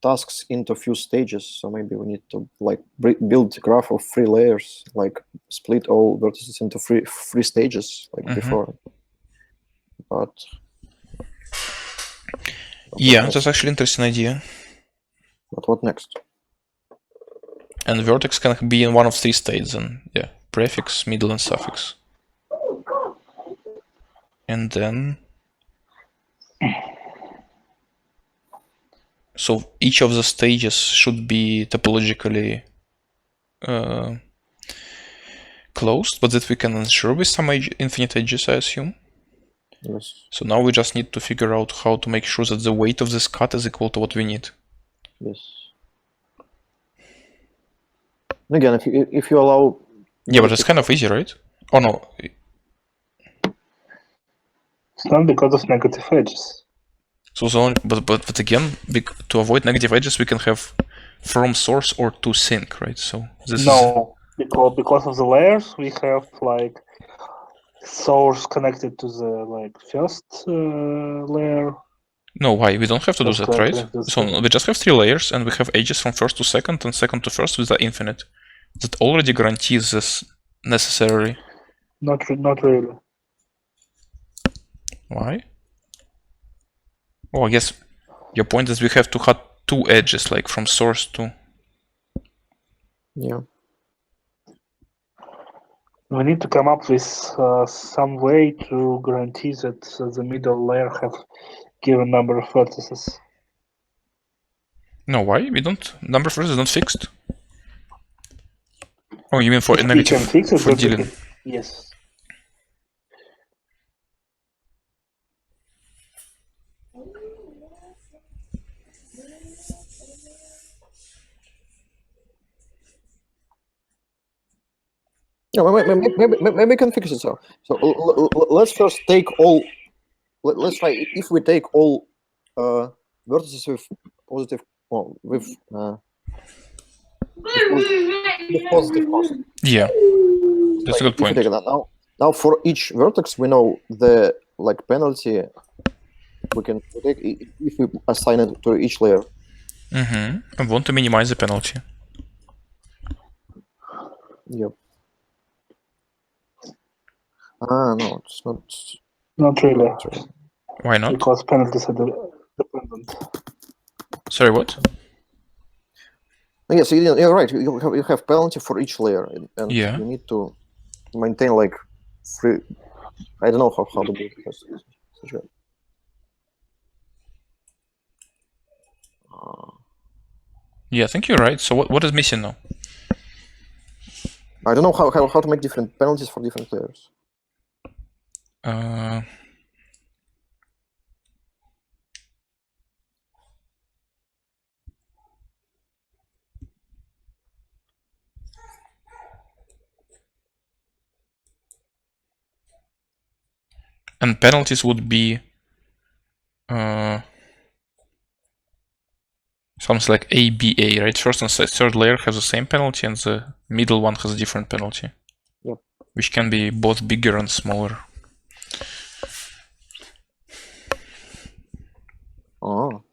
tasks into a few stages. So maybe we need to like build a graph of 3 layers, like split all vertices into three stages like before. But yeah, that's actually an interesting idea. But what next? And vertex can be in one of 3 states, and yeah, prefix, middle, and suffix. And then... So each of the stages should be topologically closed, but that we can ensure with some infinite edges, I assume. Yes. So now we just need to figure out how to make sure that the weight of this cut is equal to what we need. Yes. Again, if you allow... Yeah, but it's kind of easy, right? Oh no. It's not because of negative edges. So but again, to avoid negative edges, we can have from source or to sink, right? So this No, because of the layers, we have like source connected to the like first layer. No, why? We don't have to do Just that, right? connected to the So we just have 3 layers, and we have edges from first to second and second to first with the infinite. That already guarantees this necessarily. Not really. Why? Oh, I guess your point is we have to two edges, like from source to. Yeah. We need to come up with some way to guarantee that the middle layer have given number of vertices. No, why? We don't. Number of vertices is not fixed. Oh, you mean for We negative can fix it, for but we dealing? can, yes. Yeah, maybe we can fix it. So let's first take all. Let's try. If we take all vertices with positive, well, with positive cost. Yeah, that's a good If we point. take that now for each vertex, we know the like penalty we can take if we assign it to each layer. I want to minimize the penalty. Yep. No, it's not. Not really, Not really. Why not? because penalties are dependent. Sorry, what? Yes, you're right. You have penalty for each layer, and Yeah. you need to maintain like free. I don't know how to do it. Yeah, I think you're right. So what is missing now? I don't know how to make different penalties for different layers. And penalties would be something like ABA, right? First and third layer has the same penalty, and the middle one has a different penalty. Yep. Which can be both bigger and smaller. Oh.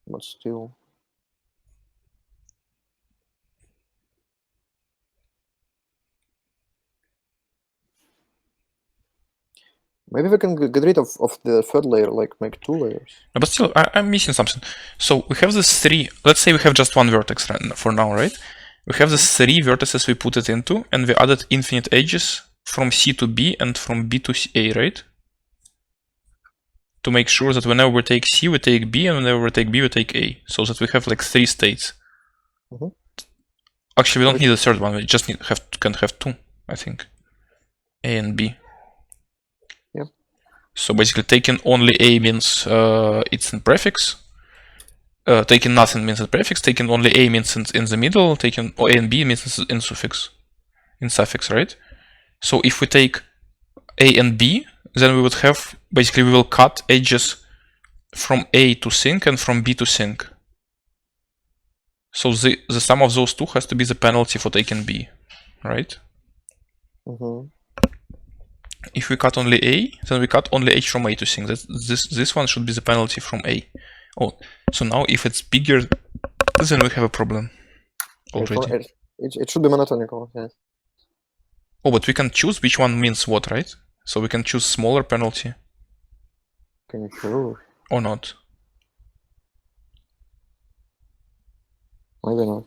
But still. Maybe we can get rid of the third layer, like make two layers. No, but still, I'm missing something. So we have this three, let's say we have just one vertex for now, right? We have these three vertices we put it into, and we added infinite edges from C to B and from B to A, right? To make sure that whenever we take C, we take B, and whenever we take B, we take A. So that we have like three states. Actually, we don't need a third one, we just can have two, I think. A and B. Yep. So basically taking only A means it's in prefix. Taking nothing means in prefix. Taking only A means in the middle. Taking A and B means in suffix. In suffix, right? So if we take A and B, then we would have, basically we will cut edges from A to sync and from B to sync. So the sum of those two has to be the penalty for taking B, right? If we cut only A, then we cut only H from A to sync. This one should be the penalty from A. Oh, so now if it's bigger, then we have a problem already. It should be monotonical, yes. Oh, but we can choose which one means what, right? So we can choose smaller penalty. Can you choose? Or not. Maybe not.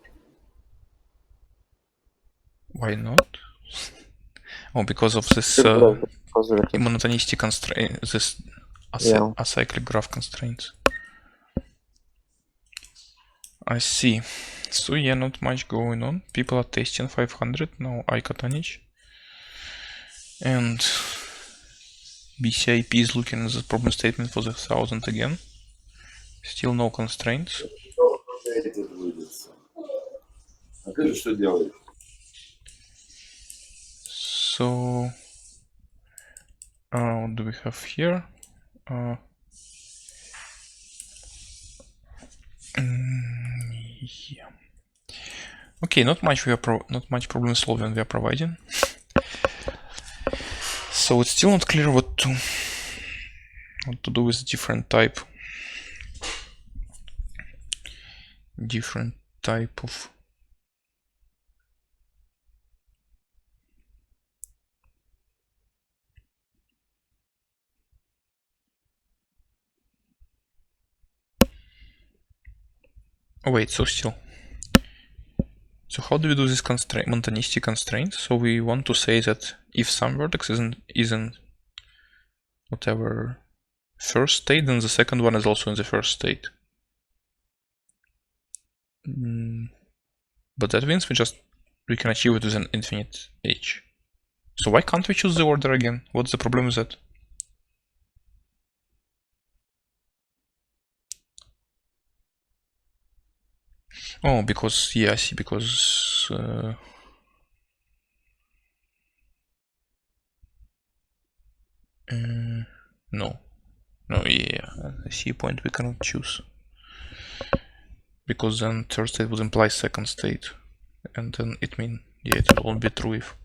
Why not? Oh, because of this monotonicity constraint, this acyclic graph constraints. I see. So yeah, not much going on. People are testing 500 now. Ikotanich. And BCIP is looking at the problem statement for the 1000 again. Still no constraints. So what do we have here? Yeah. Okay, not much problem solving we are providing. So it's still not clear what to do with different type of Oh, wait, so still. So how do we do this Montanistic constraint? So we want to say that if some vertex isn't whatever first state, then the second one is also in the first state. But that means we can achieve it with an infinite h. So why can't we choose the order again? What's the problem with that? Oh, because, yeah, I see, because... no. No, yeah, I see a point we cannot choose. Because then third state would imply second state. And then it means, yeah, it will only be true if...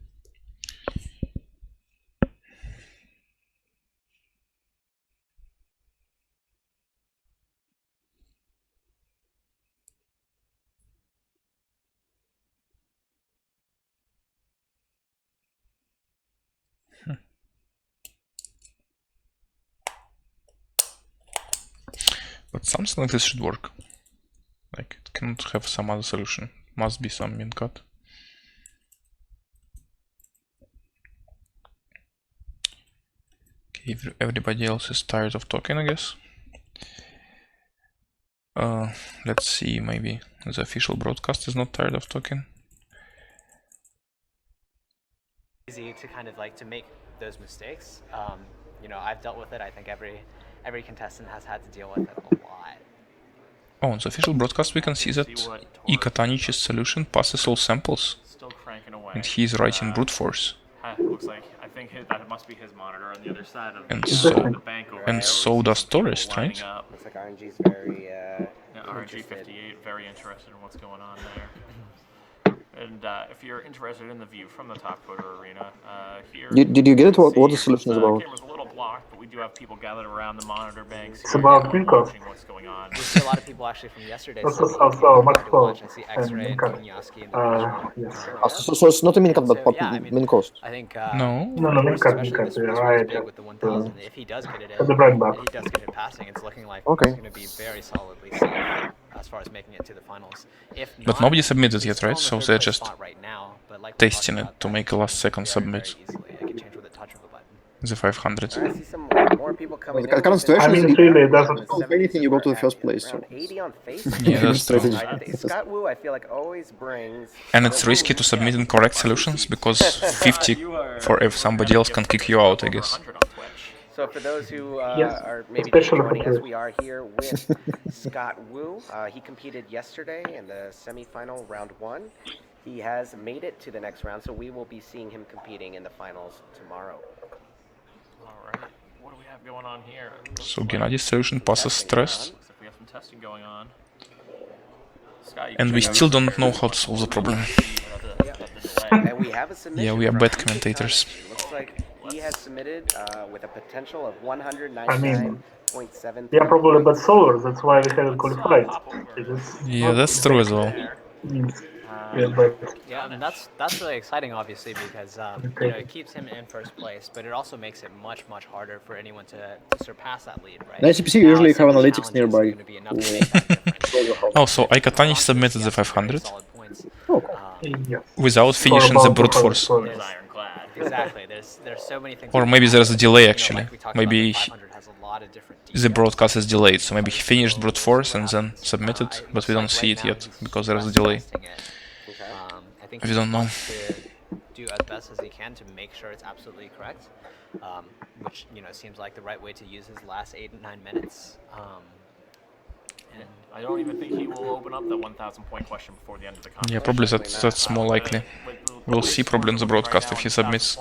But something like this should work. Like, it cannot have some other solution. Must be some min cut. Okay, everybody else is tired of talking, I guess. Let's see, maybe the official broadcast is not tired of talking. Easy to kind of like to make those mistakes. You know, I've dealt with it. I think every contestant has had to deal with it a lot. Oh, on the official broadcast we can see that Ikatanich's solution passes all samples. Still cranking away. And he's writing brute force. Looks like I think that must be his monitor on the other side of And the bank over and there. so does Tourist, right? Looks like RNG's very Yeah, interested. RNG58 very interested in what's going on there. And if you're interested in the view from the TopCoder arena, here... Did you get it? What the see solution is the about? camera's a little blocked, but we do have people gathered around the monitor banks. It's about here, Minko. watching what's going on. We see a lot of people actually from yesterday's That's semi also who Max tried to Flow watch. I see X-Ray and Minko. Kunyaski in the Yes. So it's not a min cut, but So, yeah, I mean, min cost. I think No. No, Force, Minko, especially this yeah, one right. big with the 1000. If he does get it At the in, break back. and he does get it passing, it's looking like Okay. he's going to be very solidly safe as far as making it to the finals. If But not, nobody submitted he's yet, still right? in the So third they're place just spot right now, but like we talked testing it about, to that make a can last change second very, submit. very easily. It can change with a touch of a button. The 500. I see some more people coming The in. current situation I mean, is really, it doesn't- if anything, you go to the first place. So. Around 80 on Facebook. Yeah, that's true. Scott Wu, I feel like always brings. And it's risky to submit incorrect solutions because 50 for if somebody else can kick you out, I guess. So for those who Yes, are maybe just especially joining for us, we are here with Scott Wu. He competed yesterday in the semifinal round 1. He has made it to the next round, so we will be seeing him competing in the finals tomorrow. Alright, what do we have going on here? So Gennadi's solution passes stress, Looks like we have some testing going on. Scott, you and can we check still out don't know how to solve the problem. And we have a submission. Yeah, we are from bad Petr+. commentators. Looks like he has submitted with a potential of I mean, 199.7. they are probably bad solvers, that's why we haven't qualified. It is Yeah, not that's true as well. means. Yeah, but Yeah, and that's really exciting, obviously, because you know, it keeps him in first place, but it also makes it much harder for anyone to surpass that lead, right? The ICPC Now, usually a have single analytics challenge nearby. is gonna be enough to make that difference. Oh, so Ikatanich submitted the 500 yes. without finishing the brute force. There's ironclad. Exactly. There's so many things. Or that maybe can there's a happen. delay You know, actually. like we talked Maybe about, the 500 has a lot of different the details. broadcast is delayed, so maybe he finished brute force and then submitted, but we don't see it yet because there's a delay. I think We he don't know. wants to do as best as he can to make sure it's absolutely correct, which you know seems like the right way to use his last 8 and 9 minutes. And I don't even think he will open up the 1,000 point question before the end of the contest. Yeah, probably that's more likely. We'll see probably in the broadcast if he submits.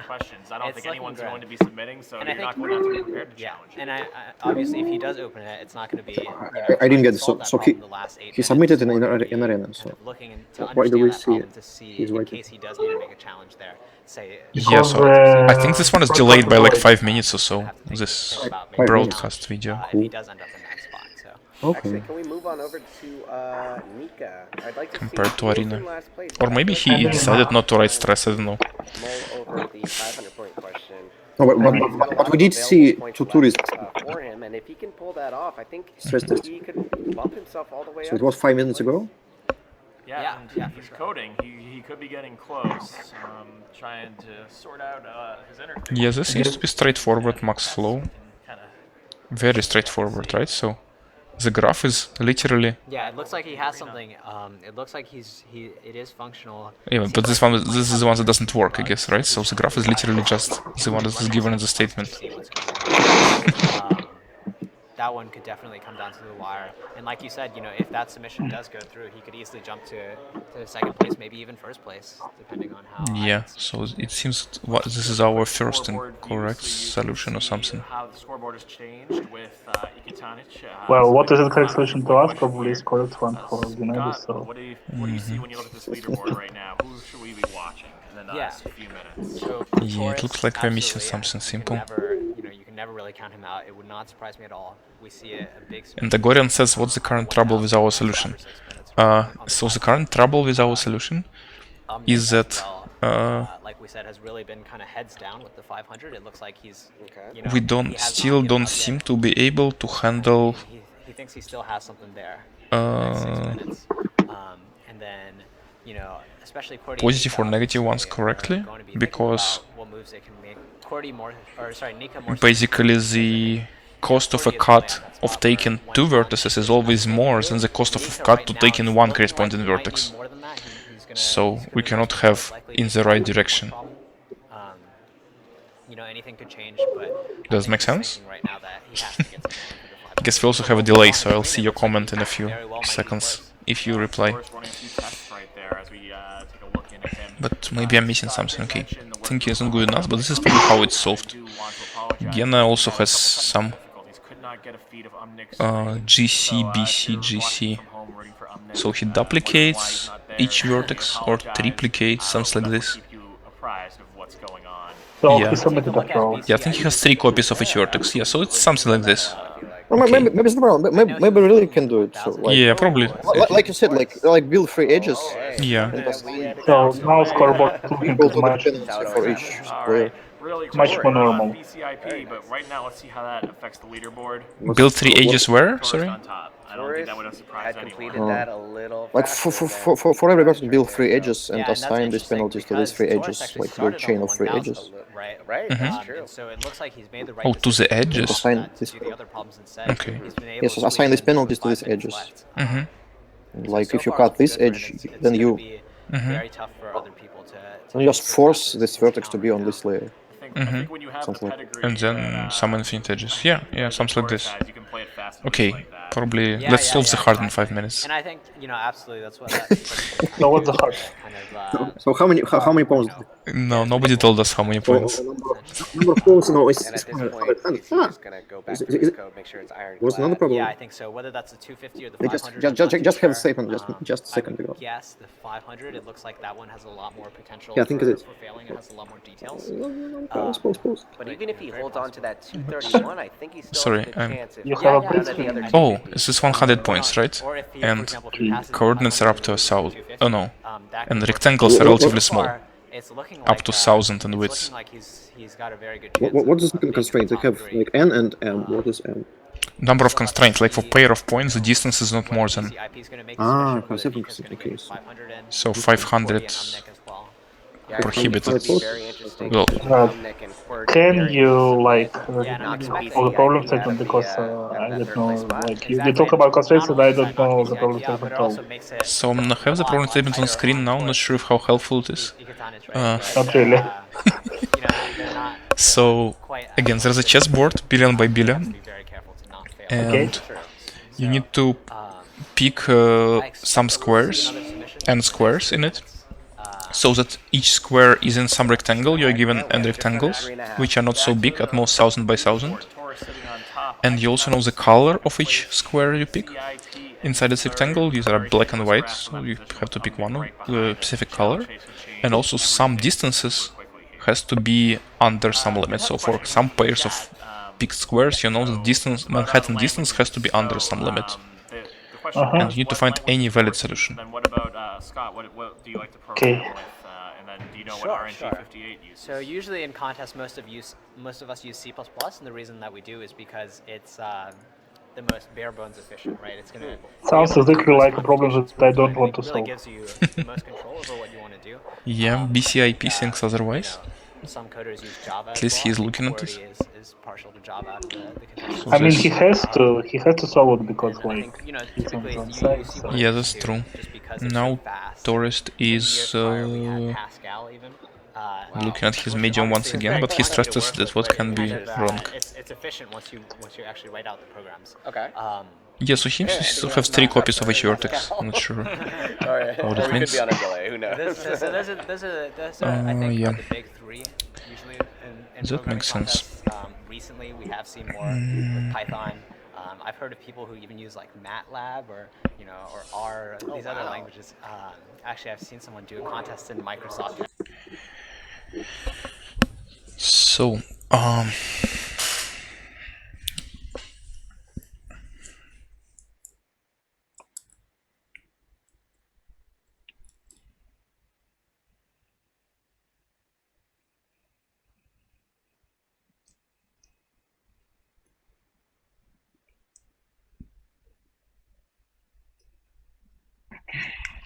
Questions. I don't It's think looking anyone's good. going to be submitting, so And I you're not think- going to have to be prepared to Yeah, challenge. and I obviously if he does open it, it's not going to be. You know, I didn't get it. solve that So problem the last 8 he submitted in minutes, in or arena. kind So of looking to why do understand we that see problem it? to see He's in waiting. case he does need to make a challenge there. Say. Yeah, so I think this one is delayed by like 5 minutes or so, this broadcast video. If he does end up in that spot, so. Actually, okay. can we move on over to Nika? I'd like to Compared see to who is Arena. in last place. Or maybe he decided not to write stress, I don't know. Mull over the 500 point question. No, but we did see two tourists. For him, and if he can pull that off, I think Stress test. he could bump himself all the way So up. it was 5 minutes ago. Yeah, and yeah, he's for sure. coding. He could be getting close, trying to sort out his interface. Yeah, this seems to be straightforward max flow. Very straightforward, right? So the graph is literally Yeah, it looks like he has something. It looks like it is functional. yeah, but this is the one that doesn't work, I guess, right? So the graph is literally just the one that is given in the statement. See what's going on. That one could definitely come down to the wire. And like you said, you know, if that submission does go through, he could easily jump to second place, maybe even first place, depending on how. Yeah, so it seems that this is our first and correct solution or something. How the scoreboard has changed with Ikitanic. Well, what is the correct solution to us? Probably is correct one for Gennady. Scott, So what do you see when you look at this leaderboard right now? Who should we be watching in the next few minutes? So Yeah, it looks like we're missing something simple. You can never really count him out. It would not surprise me at all. We see a big. And Agorian says, what's the current trouble with our solution? So the current trouble with our solution is that like we said, has really been kind of heads down with the 500. It looks like he's. Okay. You know, we he has still not given don't up seem yet. to be able to handle He thinks he still has something there. In the next 6 minutes. And then, you know, especially Cordy. positive or negative ones correctly, because what moves they can make. Cordy more, or sorry, Nika more. basically the cost of a cut of taking 2 vertices is always more than the cost of a cut to taking 1 corresponding vertex. So we cannot have in the right direction. You know, anything could change, but Does it make sense? right now that he has to get something for the I guess we also have a delay, so I'll see your comment in a few seconds if you reply. But maybe I'm missing something, okay. Thinking isn't good enough, but this is probably how it's solved. Gena also has some GC, BC, GC. So he duplicates each vertex or triplicates, something like this. so Yeah. he submitted a throw. Yeah, I think he has 3 copies of each vertex, yeah, so it's something like this. No, maybe it's the problem. Maybe we really can do it. So, like, Yeah, probably. like you said, like build 3 edges. Yeah. And assign So now scoreboard looking equal to much dependency for each player. much more normal. BCIP, but right now let's see how that affects the leaderboard. Build 3 edges where? Sorry? On top. I don't think that would have surprised had completed anyone. that a little Like faster than for every person, build 3 edges and Yeah, that's assign these interesting penalties to these 3 because edges, Taurus actually like build started chain on of 3 1,000 edges. Right, Right, that's true. And so it looks like he's made the right Oh, to the decision edges? Assign to this. do the other problems instead. Okay. He's been able Yes, to assign these squeeze in penalties to with these 5 minutes edges. left. Mm-hmm. Like So if you far cut it's this good, edge, but it's then gonna you be Mhm. very tough for other people to then just force this vertex to be on this layer. I think when you have the Something like- pedigree And then that, some infinite edges. Yeah, yeah, something like this. Taurus has, you can play it fast and Okay, loose like that. probably Yeah, let's yeah, solve the yeah, hard in exactly. 5 minutes. And I think, you know, absolutely, that's what that So what's the hard? kind of, So how many pawns? No, nobody told us how many points. Number of pawns, no, it's And at this point, 100. he's just gonna go back to his code, make sure it's ironclad. What's another problem? yeah, I think so. Whether that's the 250 or the Hey, 500. just have a statement, just a second ago. Yes, the 500. It looks like that one has a lot more potential. Yeah, I think for, it is. for failing. It has a lot more details. Pause. But even if he holds on to that 231, I think he still Sorry, has a good chance. If You none have a of the blitzkrieg. other Oh, 250s this is 100 points, right? Or if he, And for example, if he passes the coordinates are up to 500 1,000. Oh no. that And could work. rectangles are relatively So small. far, it's looking Up like, to 1,000 in it's width. looking like he's got a very good chance. What's the of second being constraint? They top have three. like n and m. What is m? Number of constraints, like for pair of points, the distance is not more than. CIP is gonna make Ah, the submission, whether concept Nika's gonna okay. make 500 and So Cordy 500 and Umnik as well. Yeah, I think prohibited. it would be very interesting Well, to see Uh, Umnik and Quirk Can very you easily like Yeah, knock no, some all the BCIP problem out of statement the, because that I don't third know, place spot. like you Exactly. talk about constraints Not and I only does don't that knock know the BCIP problem out, statement but it at all. also makes it So I have the a problem lot statement on tighter screen now, not Taurus. sure how helpful it is. Ikitanic, right? Uh, Not really. You know, they're not So quite again, as there's a close. chessboard, billion by You have to billion, be very careful to not fail. Okay. and you need to pick I expect some that we'll see squares another submission and in the squares next in few it, minutes. so that each square is in some rectangle. You are given n rectangles, which are not so big, at most 1,000 by 1,000. Taurus sitting on top. And you also know the color of each square you pick. CIP Inside this rectangle, these are black and white, so you have to pick one specific color. And also some distances has to be under some limit. So for some pairs of picked squares, you know the distance, Manhattan distance has to be under some limit. And you need to find any valid solution. Then what about Scott, what do you like to Okay. program with? And then do you know Sure, what sure. RNG58 uses? So usually in contests, most of us use C++, and the reason that we do is because it's the most bare bones efficient, right? It's gonna Sounds exactly like a problem that I don't want to really solve. gives you the most control over what you want to do. Yeah, BCIP thinks otherwise. Some coders use Java. At least he's looking at QWERTY this. is partial to Java out of the contestants. So I mean, there's- he has to solve it because And I like think, he's on typically his own you side. see So. one of Yeah, these that's two true. just because they're Now so fast. Tourist 10 is years prior, we had Pascal even. looking at his which medium once obviously is again, very but he clunky to stresses work that with, what but can it be kind of, wrong. It's efficient once you actually write out the programs. Okay. Yeah, so he still have 3 copies of each vertex. I'm not sure. Alright. What Or it we could means. be on a delay, who knows? Those are I think yeah. the big three usually in That programming makes sense. contests. Recently, we have seen more with Python. I've heard of people who even use like MATLAB or or R, these other languages. Actually, I've seen someone do a contest in Microsoft. So,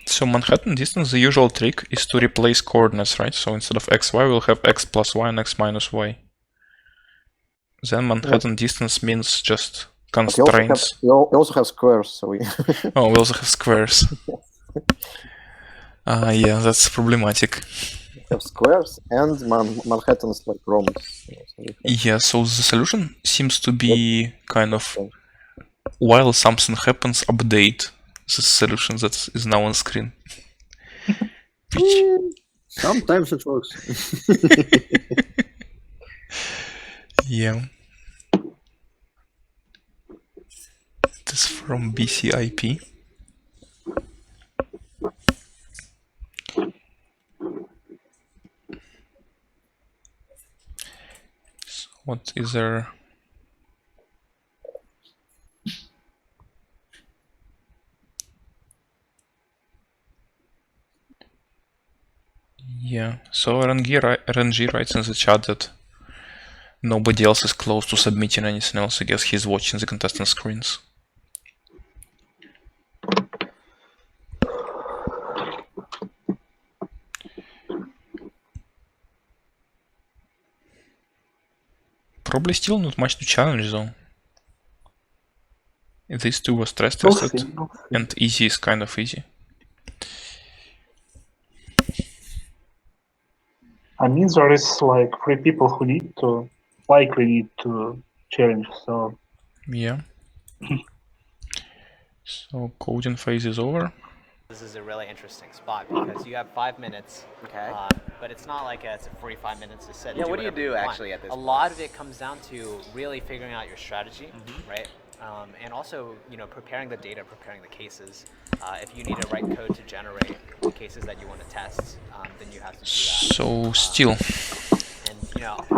so Manhattan distance, the usual trick is to replace coordinates, right? So instead of xy, we'll have x plus y and x minus y. Then Manhattan distance means just But we constraints. we also have squares, so we Oh, we also have squares. Yeah, that's problematic. have squares and Manhattan's like rhombs. So we have- Yeah, so the solution seems to be kind of while something happens, update the solution that is now on screen. Which, Sometimes it works. yeah. This from BCIP. So what is there? Yeah, so RNG writes in the chat that nobody else is close to submitting anything else. I guess he's watching the contestant screens. Probably still not much to challenge though. These two were stress We'll tested, see. and easy is kind of easy. I mean, there is like 3 people who likely need to challenge. So Yeah. So coding phase is over. This is a really interesting spot because you have 5 minutes. Okay. But it's not like it's a free 5 minutes to sit. Yeah, and what do you whatever do want. actually at this A point? lot of it comes down to really figuring out your strategy, right? And also, preparing the data, preparing the cases. If you need to write code to generate the cases that you want to test, then you have to do that. So still, And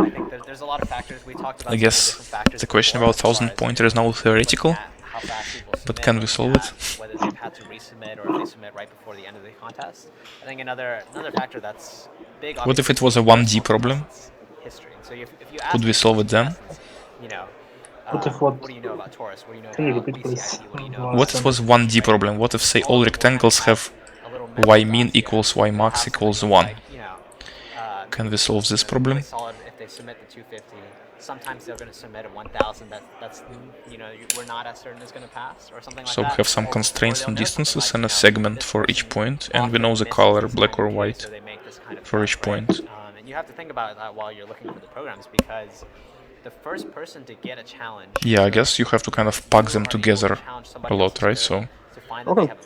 I think there's a lot of factors we talked about. I some of the guess different factors the question before about as far 1000 as, pointer is now theoretical, looking at how fast people but submit, can we looking solve it? at whether they've had to resubmit or if they submit right before the end of the contest. I think another factor that's big. What if obviously, it was a is 1D personal problem? contestants' History. So if you ask Could we solve it then? contestants, What do you know about Taurus? What do you know Can you about repeat, please? BCIP? What do you know What if it was 1D problem? What if, say, all rectangles have y min equals y max equals 1? Can we solve this problem? Really solid if they submit the 250. Sometimes they're going to submit a 1000 that's we're not as certain is going to pass or something like So we that. have some Or constraints they'll and know something distances like, and a this segment for each person point, and we often know the misses color, this black kind or of cue, white, so they make this kind of for bet, each right? point. And you have to think about that while you're looking for the programs because the first person to get a challenge. Yeah, I guess you have to kind of pack them together a lot, right? So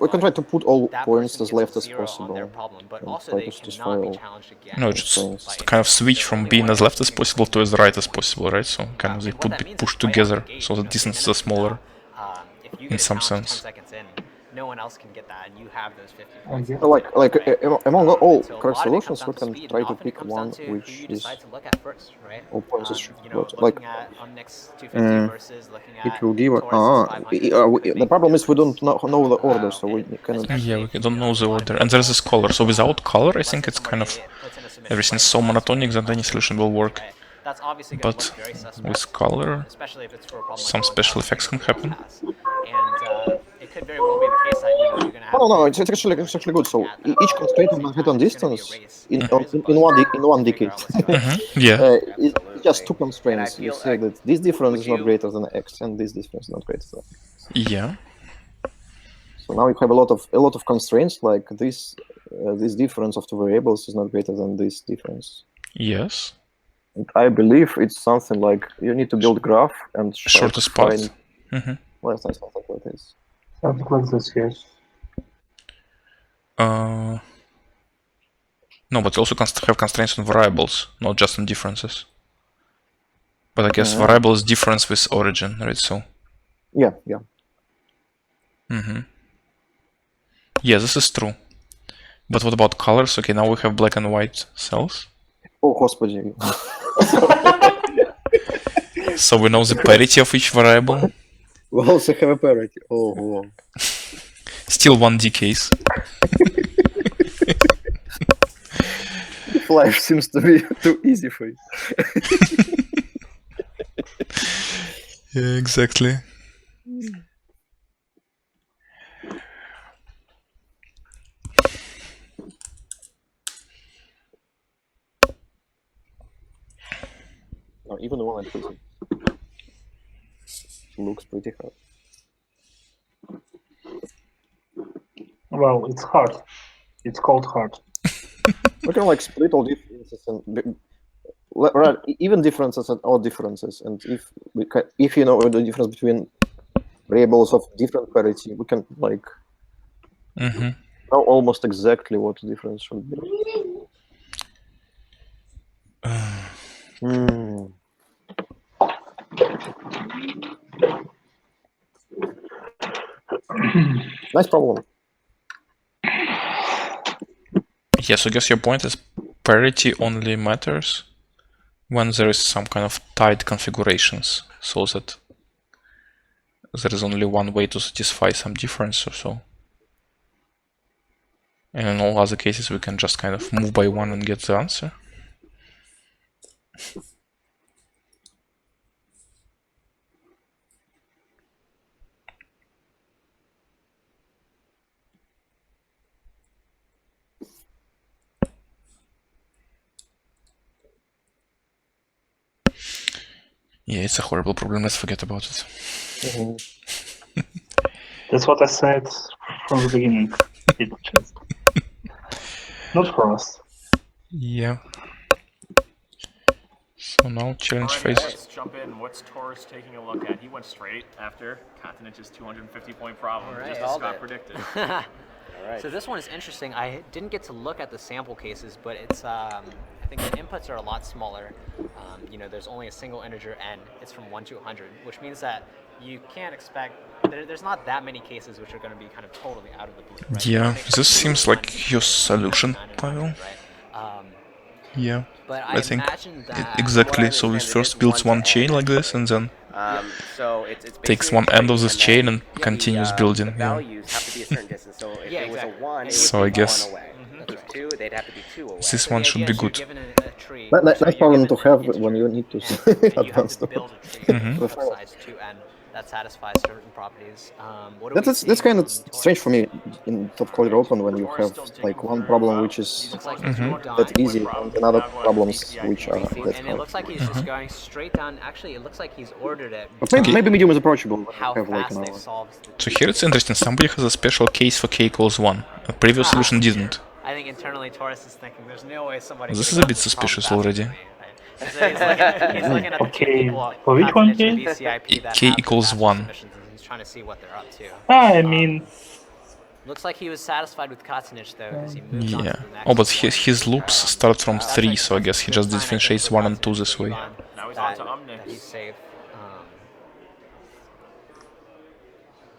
we can try to put all that points person as gets a left as 0 on possible. their problem, but and also try they to satisfy cannot be all. challenged again. no, just Constraints. kind of switch from being as left as possible to as right as possible, right? So kind of they And what that be means is pushed right out the together, gate, so the 3 distances are minutes from smaller. now, if you in get a some challenge sense. 10 seconds in, no one else can get that, and you have those 50 I points. guess. So among all So a correct lot of it comes solutions, we down to can speed, try and to often it pick comes down one to who which you is decide to look at first, right? all points is You know, but, like looking at Omnick's 250 versus looking it at will give Taurus's 500. the problem is we don't know the order, so we cannot. Yeah, we don't know the order. And there's this color. So without color, I think it's kind of everything's so monotonic that any solution will work. That's obviously going to But look very suspect, with color, especially if it's for a problem some like special effects can happen. And it could very well be the case that you're going to have. No, it's actually good. So each constraint in Manhattan distance in one decade. Yeah. It's just two constraints. You say that this difference is not greater than X, and this difference is not greater than X. Yeah. So now you have a lot of constraints like this. This difference of two variables is not greater than this difference. Yes. And I believe it's something like you need to build graph and Shortest path. Well, something like this. Something like this, yes. No, but you also have constraints on variables, not just on differences. But I guess variable is difference with origin, right? So. Yeah. Yeah, this is true. But what about colors? Okay, now we have black and white cells. Oh, господи. So we know the parity of each variable. We also have a parity. Oh, wow. Still 1D case. Life seems to be too easy for you. Yeah, exactly. No, even the one I'm choosing looks pretty hard. Well, it's hard. It's called hard. We can like split all differences and even differences and odd differences. And if you know the difference between variables of different parity, we can like know almost exactly what the difference should be. Nice problem. Yeah, so I guess your point is parity only matters when there is some kind of tight configurations, so that there is only one way to satisfy some difference or so. And in all other cases, we can just kind of move by one and get the answer. Yeah, it's a horrible problem. Let's forget about it. That's what I said from the beginning. It's just not for us. Yeah. So now challenge phase. Let's jump in. What's Taurus taking a look at? He went straight after Katinich's 250-point problem, just as Scott predicted. So this one is interesting. I didn't get to look at the sample cases, but it's I think the inputs are a lot smaller. You know, there's only a single integer n. It's from 1 to 100, which means that you can't expect. There's not that many cases which are going to be kind of totally out of the blue. Right? Yeah, this seems like your solution, Pavel. Yeah, but I think that exactly. So it first builds one chain like this, and then So it's takes one end of this chain and continues building. The values have to be a certain distance. So if it was a 1, it So would I be guess 1 away. If it was 2, they'd have to be 2 away. this one should be good. Nice problem to have when you need to advance stuff. That satisfies certain properties. That's kind of strange for me in TopCoder Open when you have like one problem which is that easy and another problems which are that And it looks like he's just going straight down. Actually, it looks like he's ordered it. But maybe medium is approachable. How Have like fast an they've hour. solved. So here it's interesting. Somebody has a special case for k equals 1. A previous solution didn't. I think internally Taurus is thinking, there's no way somebody. This could is a have bit done this problem suspicious faster already. than me, right? He's looking at the two Okay, people, for which one, Katinic and K? BCIP, that K have the equals faster 1. submissions, and he's trying to see what they're up to. I mean, Looks like he was satisfied with Katinic though, because he moved on to Yeah. the next. Oh, but his loops start from 3, so I guess he just differentiates 1 and 2 this way. Now he's on to Omnick. He's safe.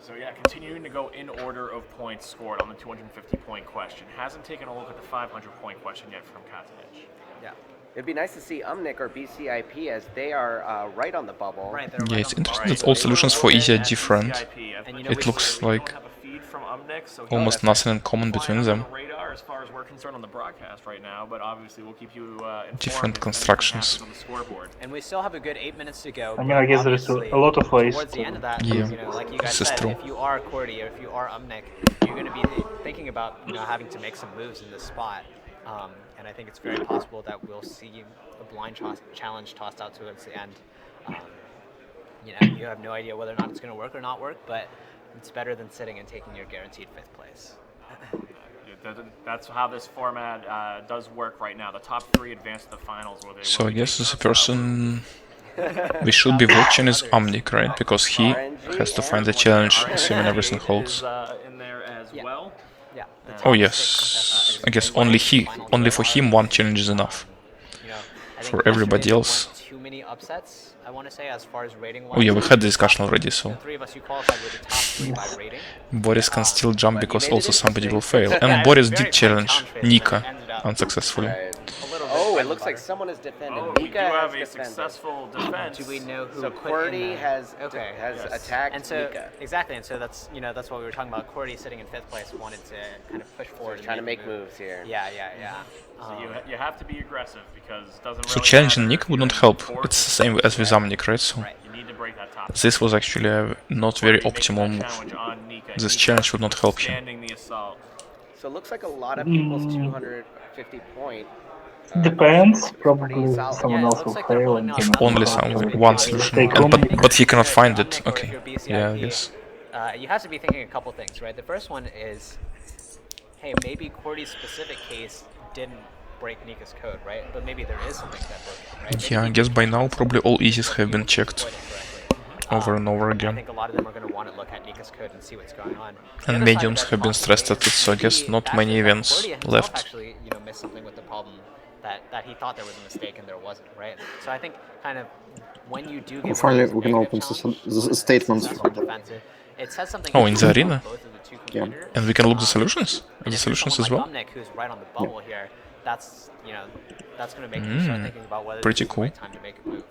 So yeah, continuing to go in order of points scored on the 250-point question. Hasn't taken a look at the 500-point question yet from Katanich. Yeah. It'd be nice to see Umnik or BCIP as they are right on the bubble. Right, they're Yeah, right it's on the interesting bubble. that all solutions for easy are At different. BCIP, And, you know, It we- looks we like don't have a feed from Umnik, so almost nothing in common between them. On the radar as far as we're concerned on the broadcast right now, but obviously we'll keep you informed Different if anything constructions. happens on the scoreboard. And we still have a good 8 minutes to go. I mean, I guess there is Obviously, a lot of ways towards the end of that, Yeah, you know, like you guys this is said, true. if you are Cordy or if you are Umnik, you're going to be thinking about, you know, having to make some moves in this spot. And I think it's very possible that we'll see a blind challenge tossed out towards the end. You know, you have no idea whether or not it's going to work or not work, but it's better than sitting and taking your guaranteed 5th place. That's how this format does work right now. The top 3 advance to the finals. Where they So will I be guess taking the on person we should be watching is Omnic, right? Because he has to find the challenge, assuming everything holds. Is in there as Yeah. well. Yeah. the Oh top yes, 6 I guess contestants only for him one challenge is enough. You know, I think For yesterday everybody there else. weren't too many upsets, I want to say, as far as rating wise. Oh yeah, we had the discussion already, The so 3 of us who qualified were the top 3 by rating. Boris can still jump because also somebody will fail. Yeah, And it was Boris very did tight challenge challenge phase, and Nika it ended up unsuccessfully. Right. a little bit Oh, bread it and looks like butter. someone is defending. Oh, we do Nika have has a defended. successful defense. Do we know who So put in Cordy the- has okay. has Yes. attacked And so Nika. exactly, and so that's that's what we were talking about. Cordy sitting in 5th place wanted to kind of push forward, and Trying to make a move. moves here. Yeah. So you have to be aggressive because it doesn't So really challenging matter Nika if would you're not in help. fourth It's the or same fifth, as with Omnic, right? So Right. You need to break that top. this was actually a not very Cordy making optimal that move. challenge on Nika. This Nika challenge would not help him. withstanding the assault. So it looks like a lot of people's 250 point. Depends. is pretty Probably solid. someone Yeah, it else looks will like they're fail pulling and out If some only of some the one big solution, Take and, home. but he cannot find If it. you're Umnik or Okay, if you're BCIP, yeah, I guess. You have to be thinking a couple things, right? The first one is, hey, maybe Cordy's specific case didn't break Nika's code, right? But maybe there is something that broke it, right? Maybe Yeah, I he guess did by find now something probably all that easies have been he checked exploited correctly. over and over I again. think a lot of them are going to want to look at Nika's code and see what's going on. The And other side of mediums that have been possibly stress tested, is so I guess maybe not that's many just that events Cordy himself left. actually, missed something with the problem that he thought there was a mistake and there wasn't, right? So I think kind of when you do get Finally, one of we these can negative open challenges, the statements successful from the defensive, it says something Oh, in the about arena? both of the two Yeah. competitors. And we can look the solutions? And The if you're solutions as someone well? like Umnik, who's right on the bubble here, that's that's going to make you start thinking about whether Pretty this is cool. the right time to make a move.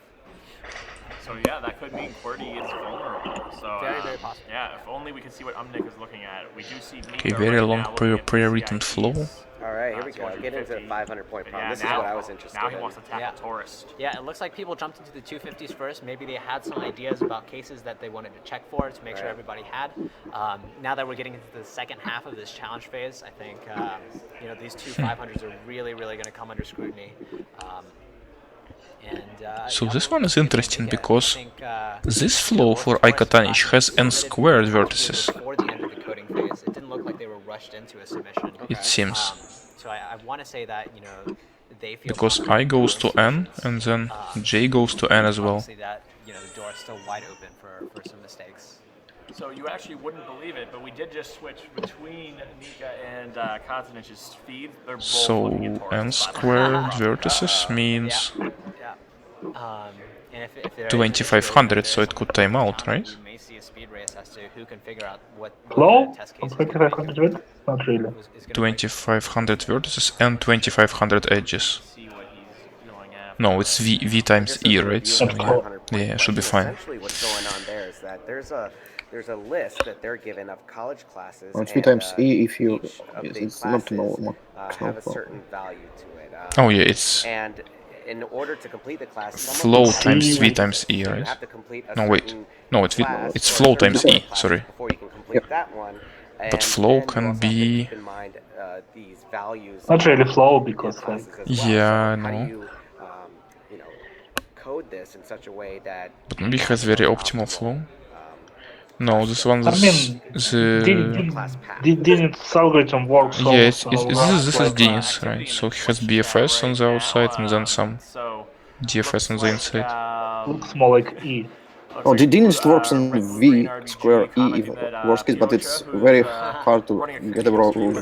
So yeah, that could mean Cordy is vulnerable. So Very, very possible. Yeah, if only we can see what Umnik is looking at. We do see Nika Okay, very right long now looking at pre-written BCIPs. flow. All right, here we go. Get into the 250. 500-point But problem. yeah, This is now, what I was interested now he in. wants to tackle Yeah. Tourist. Yeah, it looks like people jumped into the 250s first. Maybe they had some ideas about cases that they wanted to check for to make sure Right. everybody had. Now that we're getting into the second half of this challenge phase, I think these two 500s are really, really going to come under scrutiny. So yeah, this we'll one is see if they interesting make it. I because think, this flow for Ikatanich has n squared Before vertices. the end of the coding phase, it didn't look like they were rushed into a submission. It seems. So I want to say that they feel Because confident I in goes their to n solutions. and then J goes to n as well. Obviously that the door is still wide open for some mistakes. So you actually wouldn't believe it, but we did just switch between Nika and Kazanich's feed. They're both So looking at Taurus. n squared vertices means And if there is 2500, so it could time out, right? We may see a speed race as to who can figure out what Low? the test On case is gonna 2500 width? Not really. is gonna break. 2500 vertices and 2500 edges. See what he's going after. No, it's v times This is e, a right? review So of the yeah, 500-point yeah, it should be question. fine. Essentially, what's going on there is that there's a list that they're given of college classes. It's v and, times e if you each of the it's not classes, normal. have a certain value to it. Oh yeah, it's And in order to complete the class, some of flow the times v classes, times e, you right? have to complete a No, wait. certain No, it's class it's or flow a certain times number e, of classes sorry. Before you can complete that one. But And flow then you can also have to be- keep in mind these values. Not of really flow your because like classes as well. Yeah, So I how know. do you code this in such a way that But maybe it has very optimal flow. No, this one I is mean, class path? Didn's algorithm works yeah, almost this is like Denis, right? So he has BFS on the outside and then some So DFS on the inside. looks more like E. Oh, Dinish works on V square E if worst case, but it's very hard to get a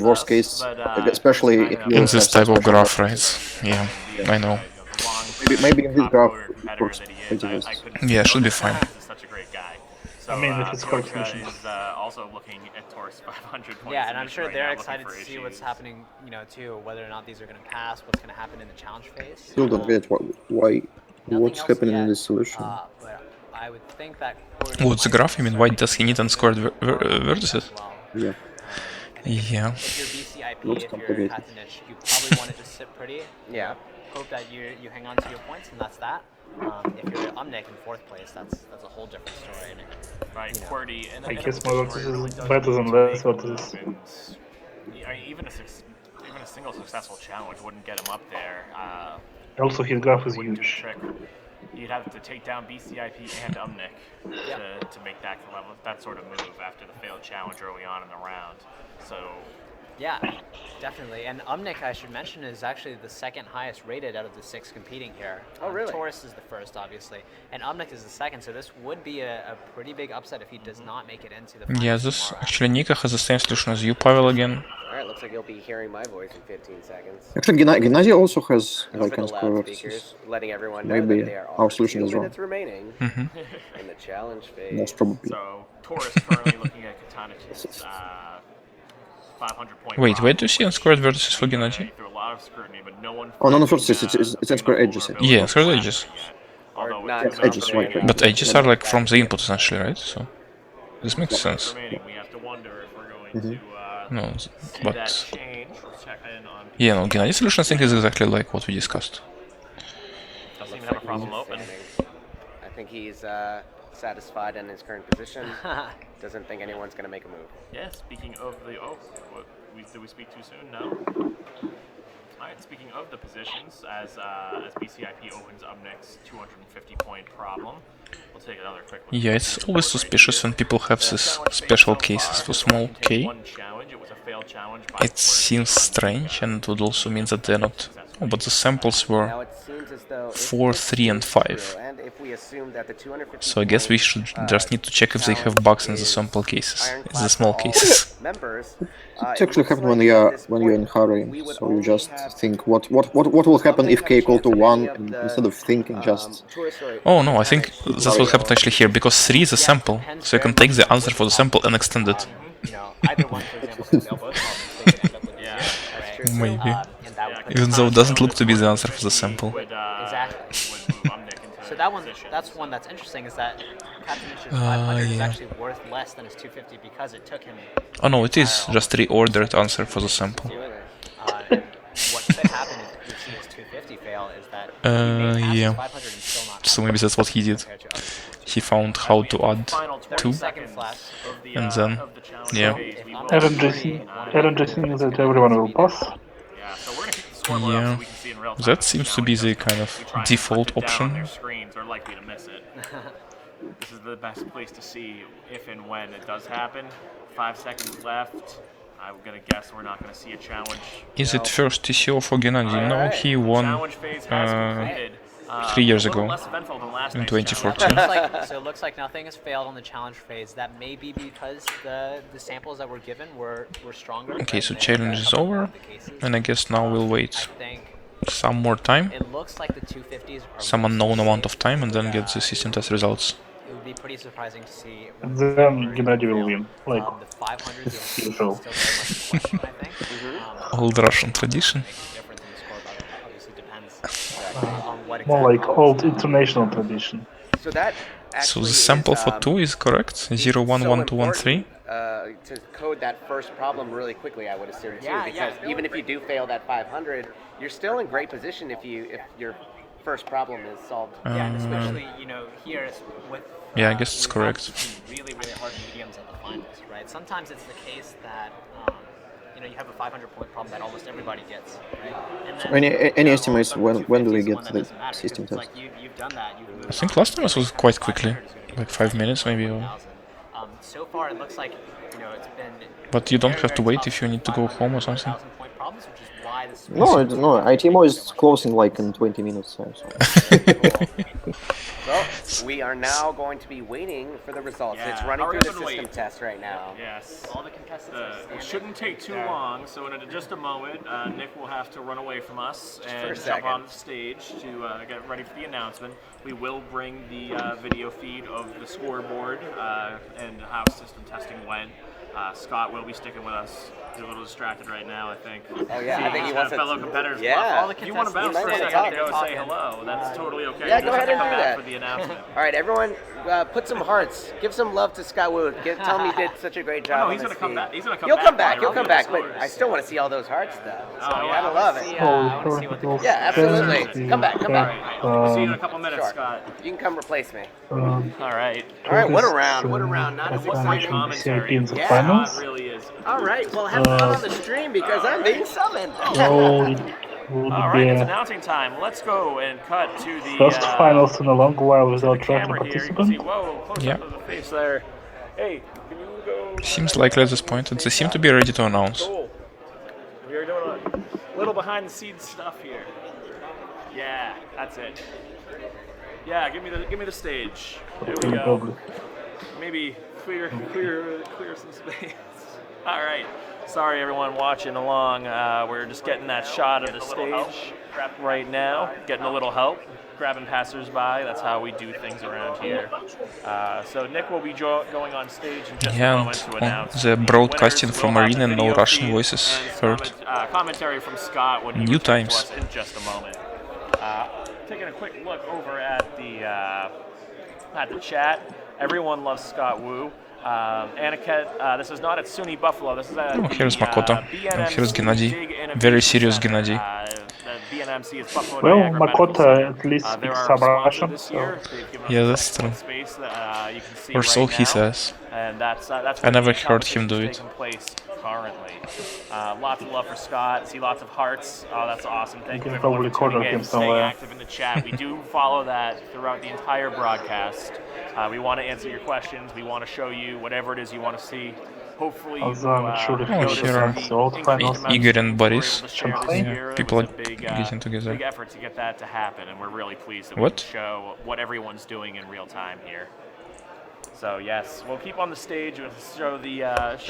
worst case, especially if you In have this type of such graph, right? Yeah, I know. Maybe in this graph it works pretty I good. couldn't Yeah, should be know fine. that. This is such a great guy. So I mean, if it's correct Pashka solution. is also looking at Torres 500 points. Yeah, and I'm submission sure right they're now, looking excited for to see what's issues. happening, you know, too, whether or not these are going to pass, what's going to happen in the challenge phase. Still don't get Nothing what's else happening in yet, this solution. but I would think that Cordy What's the might graph? You mean, why does he need unscored vertices? as well. Yeah, I think Yeah. if you're BCIP, Looks if you're complicated. Katanich, you probably want to just sit pretty. Yeah. Hope that you hang on to your points, and that's that. If you're Umnik in 4th place, that's a whole different story. And Right, you know. QWERTY. And I in a guess my position versus where he really is does better need than to less make versus. move, and, I mean, even a single successful challenge wouldn't get him up there. Also, his graph is Wouldn't do the huge. trick. You'd have to take down BCIP and Umnik to make that sort of move after the failed challenge early on in the round. So Yeah, definitely. And Umnik, I should mention, is actually the second highest rated out of the 6 competing here. Oh, really? Taurus is the first, obviously, and Umnik is the second. So this would be a pretty big upset if he does not make it into the finals Yeah, this tomorrow. actually Nika has the same solution as you, Pavel, again. All right, looks like you'll be hearing my voice in 15 seconds. Actually, Gennady also has Over like the unscored loudspeakers, vertices. letting everyone know Maybe that there are our solution 2 is wrong. minutes remaining Mm-hmm. in the challenge phase. Most probably. So Taurus currently looking at Katanich's 500-point. Wait, where do you see unscored vertices for Gennady? Through a lot of scrutiny, but no one. Oh, no, no, vertices, it's unscored edges. Yeah, unscored edges. Although Or not it's edges, remaining, right. But edges are like from the input essentially, right? So this makes sense. remaining, we have to wonder if we're going to No, see but that change. Let's check in on. yeah, no, Gennady's solution I think is exactly like what we discussed. Doesn't even have a problem open. I think he's satisfied in his current position. Doesn't think anyone's going to make a move. Yeah, speaking of the did we speak too soon? No. Alright, speaking of the positions, as BCIP opens up next 250-point problem, we'll take another quick look. Yeah, it's always suspicious when people have these special cases for small k. One challenge, it was a failed challenge by It seems strange, and it would also mean that they're not. Oh, but the samples were Now it seems as though if 4, this 3, and goes 5. through, and if we assume that the 250 So I guess we should just need to check if they have bugs in the sample cases, in the small cases. Members, It actually happens when you're in hurry, so you just think what will happen if k equal to 1, and instead of thinking just Oh no, I think that's what happened actually here, because 3 is a sample, so you can take the answer for the sample and extend it. You know, either one, for example, can fail both problems. They could end up with a zero, right? Maybe. And that would put Even the though it time doesn't look to be the answer for the sample. Exactly. So that one, that's one that's interesting, is that Katanich's 500 is yeah. actually worth less than his 250 because it took him. Oh no, it is just reordered answer for the sample. And what could happen if you see his 250 fail is that he may pass yeah. his 500 and still not So maybe that's what he did. compared to other people. He found how to add 2, Seconds left. and then, yeah. RNG thinks that everyone will pass. Yeah, so we're gonna keep the scoreboard Yeah. up so we can see in real time. That seems to be the kind of We try and default hunt it down on option. their screens, they're likely to miss it. This is the best place to see if and when it does happen. 5 seconds left. I'm gonna guess we're not gonna see a challenge. Is it first TCO for Gennady? No, he won Challenge phase has completed. 3 years A little ago, less eventful than last in night's 2014. So it looks like nothing has failed on the challenge phase. That may be because the samples that were given were stronger. Okay, than so the challenge is couple over, of the cases. and I guess now we'll wait I think some more time, it looks like the 250s are some mostly unknown amount safe, of time, and then but, get the system test results. It would be pretty surprising to see. And then Gennady will win. Like, the 500s is usual. still very much in question, I think. Old Russian tradition. Makes a difference in the score, but obviously depends on what more like exactly old international tradition. So that So actually the sample is, for 2 is correct, 0, 1, so 1, 2, 1, 3. important, to code that first problem really quickly, I would assume too, Yeah, because yeah. even if you do fail that 500, you're still in great position if your first problem is solved. Yeah, and especially here with. Yeah, I guess it's we have correct. some really hard mediums at the finals, right? Sometimes it's the case that you have a 500-point problem that almost everybody gets, right? And then, any estimates when do we 250 is get one that the doesn't matter, system because test? it's like you've done that. You've moved I think on. last time it was quite quickly, like 5 minutes maybe. Or... So far, it looks like it's been. But you don't very, have to very wait tough if you need to go 500 home or something. 1,000-point problems, which is why this. No, ITMO is closing like in 20 minutes. So. So we are now going to be waiting for the results. It's Yeah, running hurry through the up and system wait. test right now. Yes. All the contestants are It standing shouldn't take too there. long, so in just a moment, Nick will have to run away from us for a and jump second. on the stage to get ready for the announcement. We will bring the video feed of the scoreboard and how system testing went. Scott will be sticking with us. He's a little distracted right now, I think. Oh yeah, I think he He's wants got fellow competitors. Yeah. All the you want to bounce He for might a wanna second to talk. go say hello. That's totally okay. Yeah, You go just ahead have to and come do back that. for the announcement. All right, everyone, put some hearts. Give some love to Scott Wood. Tell him he did such a great job. No, on he's this gonna come feed. back. He's gonna come He'll back. come back. He'll I'll come do back. the But scores. I still want to see all those hearts, though. So Oh, you yeah, gotta I love wanna it. see, So I want to see what the first Yeah, absolutely. test Come back, come All back. right. We'll see you in a couple minutes, Sure. Scott. You can come replace me. All right. All right, what a round. What a round. Not What's exciting. my commentary? in the Yeah. finals. Scott really is. All right, well, have fun on the stream because I'm being summoned. So it would All right, it's be announcing time. Let's go and cut to the first finals in a long while to the without tracking camera here. You can see, participant. whoa, close Yeah. up of the face there. Hey, can you go? Seems likely at this point, and they seem to be ready to announce. Cool. We're doing a little behind the scenes stuff here. Yeah, that's it. Yeah, give me the stage. There we go. Probably. Maybe clear some space. All right. Sorry, everyone watching along. We're just getting that shot of the stage right now. Getting a little help, grabbing passersby. That's how we do things around here. So Nick will be going on stage in just a Yeah, moment to and announce the broadcasting winners. from We'll have Arena, the no video Russian feed voices and heard. commentary from Scott when he New returns times. to us in just a moment. Taking a quick look over at the chat. Everyone loves Scott Wu. Aniket, this is not at SUNY Buffalo. This is at Oh, here's Makoto. And BNMC here's Gennady. Big Innovation Very serious Center. Gennady. The BNMC is Buffalo Well, Niagara Medical Makoto Center. at least They're speaks our some sponsor Russian, this so year. They've given us Yeah, this that's excellent true. space that you can see Or right so he now. says. And that's where I never the heard him do competition's it. taking place currently. Lots of love for Scott. See lots of hearts. Oh, that's awesome. Thank you can everyone probably for tuning corner in him and staying somewhere. active in the chat. We do follow that throughout the entire broadcast. We want to answer your questions. We want to show you whatever it is you want to see. Hopefully you Also, I'm not sure if notice here are the old increased finals. amount of Igor and streams we're Boris. able to share this Yeah, year. It people was are a big, getting together. big effort to get that to happen, and we're really pleased that What? we can show what everyone's doing in real time here. So yes, we'll keep on the stage and show the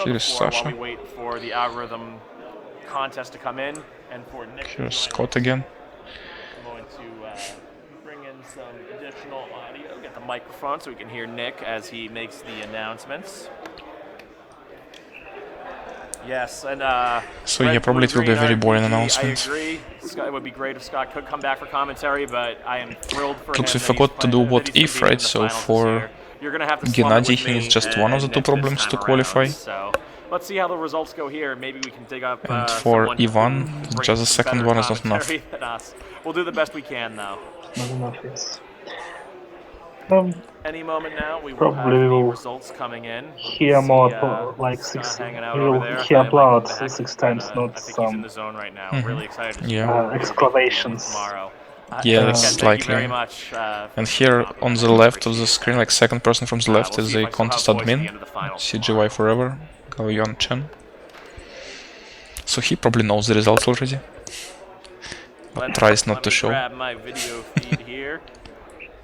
Here's floor Sasha. while we wait for the algorithm contest to come in and for Nick to Here's join Scott us. again. I'm going to bring in some additional audio, get the microphone so we can hear Nick as he makes the announcements. Yes, and So yeah, probably it will be a very boring I announcement. agree. Scott, it would be great if Scott could come back for commentary, but I am thrilled for Looks him. we that forgot he's to do playing- what that he's if, competing in right? the So finals this for year. You're gonna have to slum it Gennady, with he needs me just one of the and two Nick this problems time to around. qualify. So let's see how the results go here. Maybe we can dig up. And for someone who Ivan, can bring just the some second better one is not enough. commentary than us. We'll do the best we can, though. not enough, yes. Any moment now, we will Probably have the will results coming in. hear See, more Scott six. hanging out We over will there. hear I might come applause back, 6 but, times, not I think he's in some the zone right now. Mhm. Really excited to see Yeah. who we'll be exclamations. competing tomorrow. Yeah, Ken, that's thank you very likely. much. And here on the left of the screen, like second person from the left, we'll is see if the I still have contest voice at the admin, end of the finals CGY Forever, Gao Yuan Chen. So he probably knows the results already, but tries not to show. Grab my video feed here.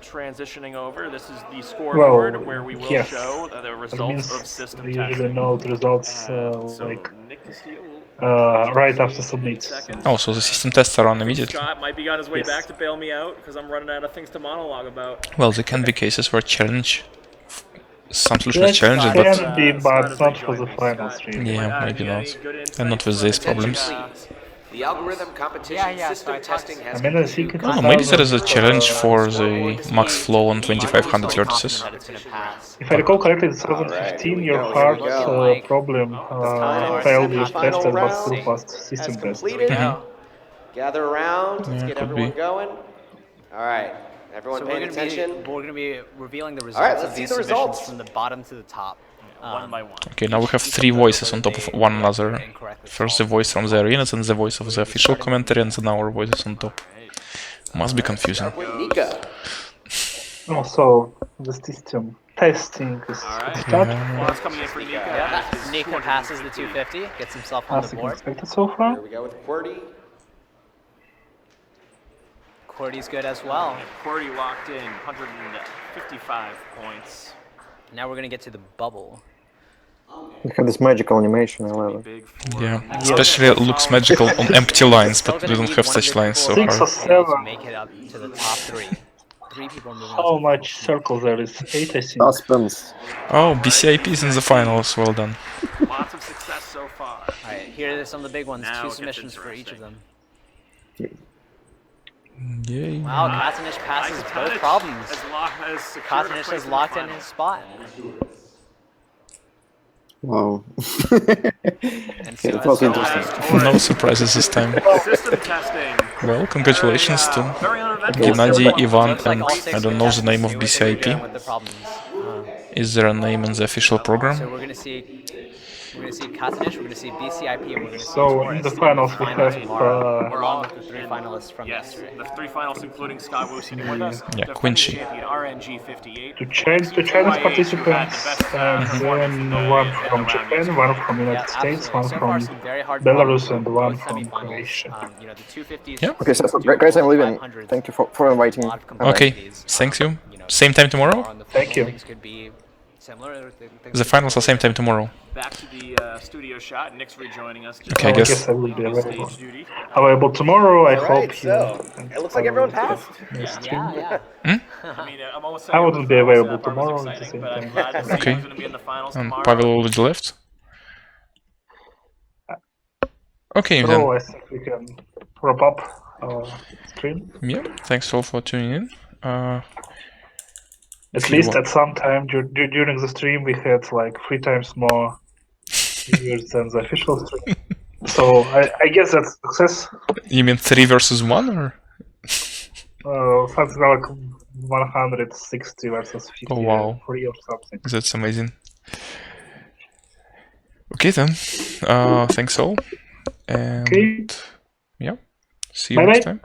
Transitioning over, this is the scoreboard where we will yes. show the That results means of system we usually testing. know the results So like Nick Castillo will right after in submit. seconds. Oh, so the system tests are on immediately. Scott might be on his way Yes. back to bail me out because I'm running out of things to monologue about. Well, there can be cases where some solution That is challenged, can but be, Scott but is not for rejoining the me. final Scott, stream. yeah, maybe any not. good And not insights with from these Nick? problems. The algorithm competition Yeah, so system I talked- testing has I mean, I think it's Oh, maybe there is a challenge for the max flow on 2500 vertices. That it's gonna pass. If I recall correctly, in Alright, 2015, here we your go, here heart we go. Like, problem time failed for your the final test, but round still passed has system test. completed. Gather around. Let's Yeah, get could everyone be. going. All right, everyone So paying attention. we're gonna be revealing the right, results let's of see these the submissions results. from the bottom to the top. One by one. Okay, now we have three voices on top of one another. First the voice from the arenas, and the voice of the official commentary, and then our voices on top. Must be confusing. Wait, Nika. Also, the system testing is Alright. started Applause coming in for Nika. Yeah, Nika passes the 250, gets himself on the as board. expected so far. Here we go with QWERTY. Cordy's good as well. Cordy locked in 155 points. Now we're gonna get to the bubble. We have this magical animation, I love it. Big for Yeah, especially it looks magical on empty lines, Still but we gonna don't need have one of such the lines so people Six or far. to seven. make it up to the top 3. 3 people are moving on How to the much final. circles there is? 8, I think. Suspense. Oh, BCIP is in the finals. Well done. lots of success so far. All right, here are some of the big ones. Now it 2 gets submissions for each of them. Yay. Wow, Katanich passes both problems. Katanich has locked in his spot. Wow. And so It was interesting. No surprises this time. System testing. Well, congratulations to Very uneventful. Gennady, Ivan, Looks like and all 6 I don't know the name of contestants knew what they were doing BCIP. with the problems. Is there a name in the official So program? we're gonna see Katanich, we're gonna see BCIP, and we're gonna see So in the Taurus finals we final have tomorrow, along with the 3 finalists from Yes, yesterday. the 3 finalists, including Scott Wu, sitting with us. Yeah, Defending Quincy. champion RNG58. to Chinese participants, and then one from Japan, one from Yeah, United States, absolutely. one So far, from some very hard Belarus, problems, and both one from semifinals. Croatia. You know, the 250s. Yeah. Okay, so doable, guys, I'm leaving. 500s, Thank you for inviting a me. lot of Bye-bye. Okay, complexities. thanks you. You know, Same time tomorrow? on the Thank final, you. Things could be similar. Or things The could be finals are same totally time tomorrow. Back to the studio shot. Nick's rejoining us. Just Okay, I I guess. guess I will be available. stage duty. Available tomorrow. I All hope right, you. so it looks like everyone passed. Yeah, yeah. I mean, I'm almost I wouldn't be saying the available part was tomorrow at the exciting, same but I'm time. glad to see Okay. who's going to be in the finals And tomorrow. Pavel already left. Okay, So then. I think we can wrap up our stream. Yeah, thanks all for tuning in. At If you least wa- at some time during the stream, we had like 3 times more viewers than the official stream. So I guess that's success. You mean 3 versus 1 or? Something like 160 versus 53 Oh, wow. or something. That's amazing. Okay then. Thanks all. And Okay. yeah. See you Bye-bye. next time.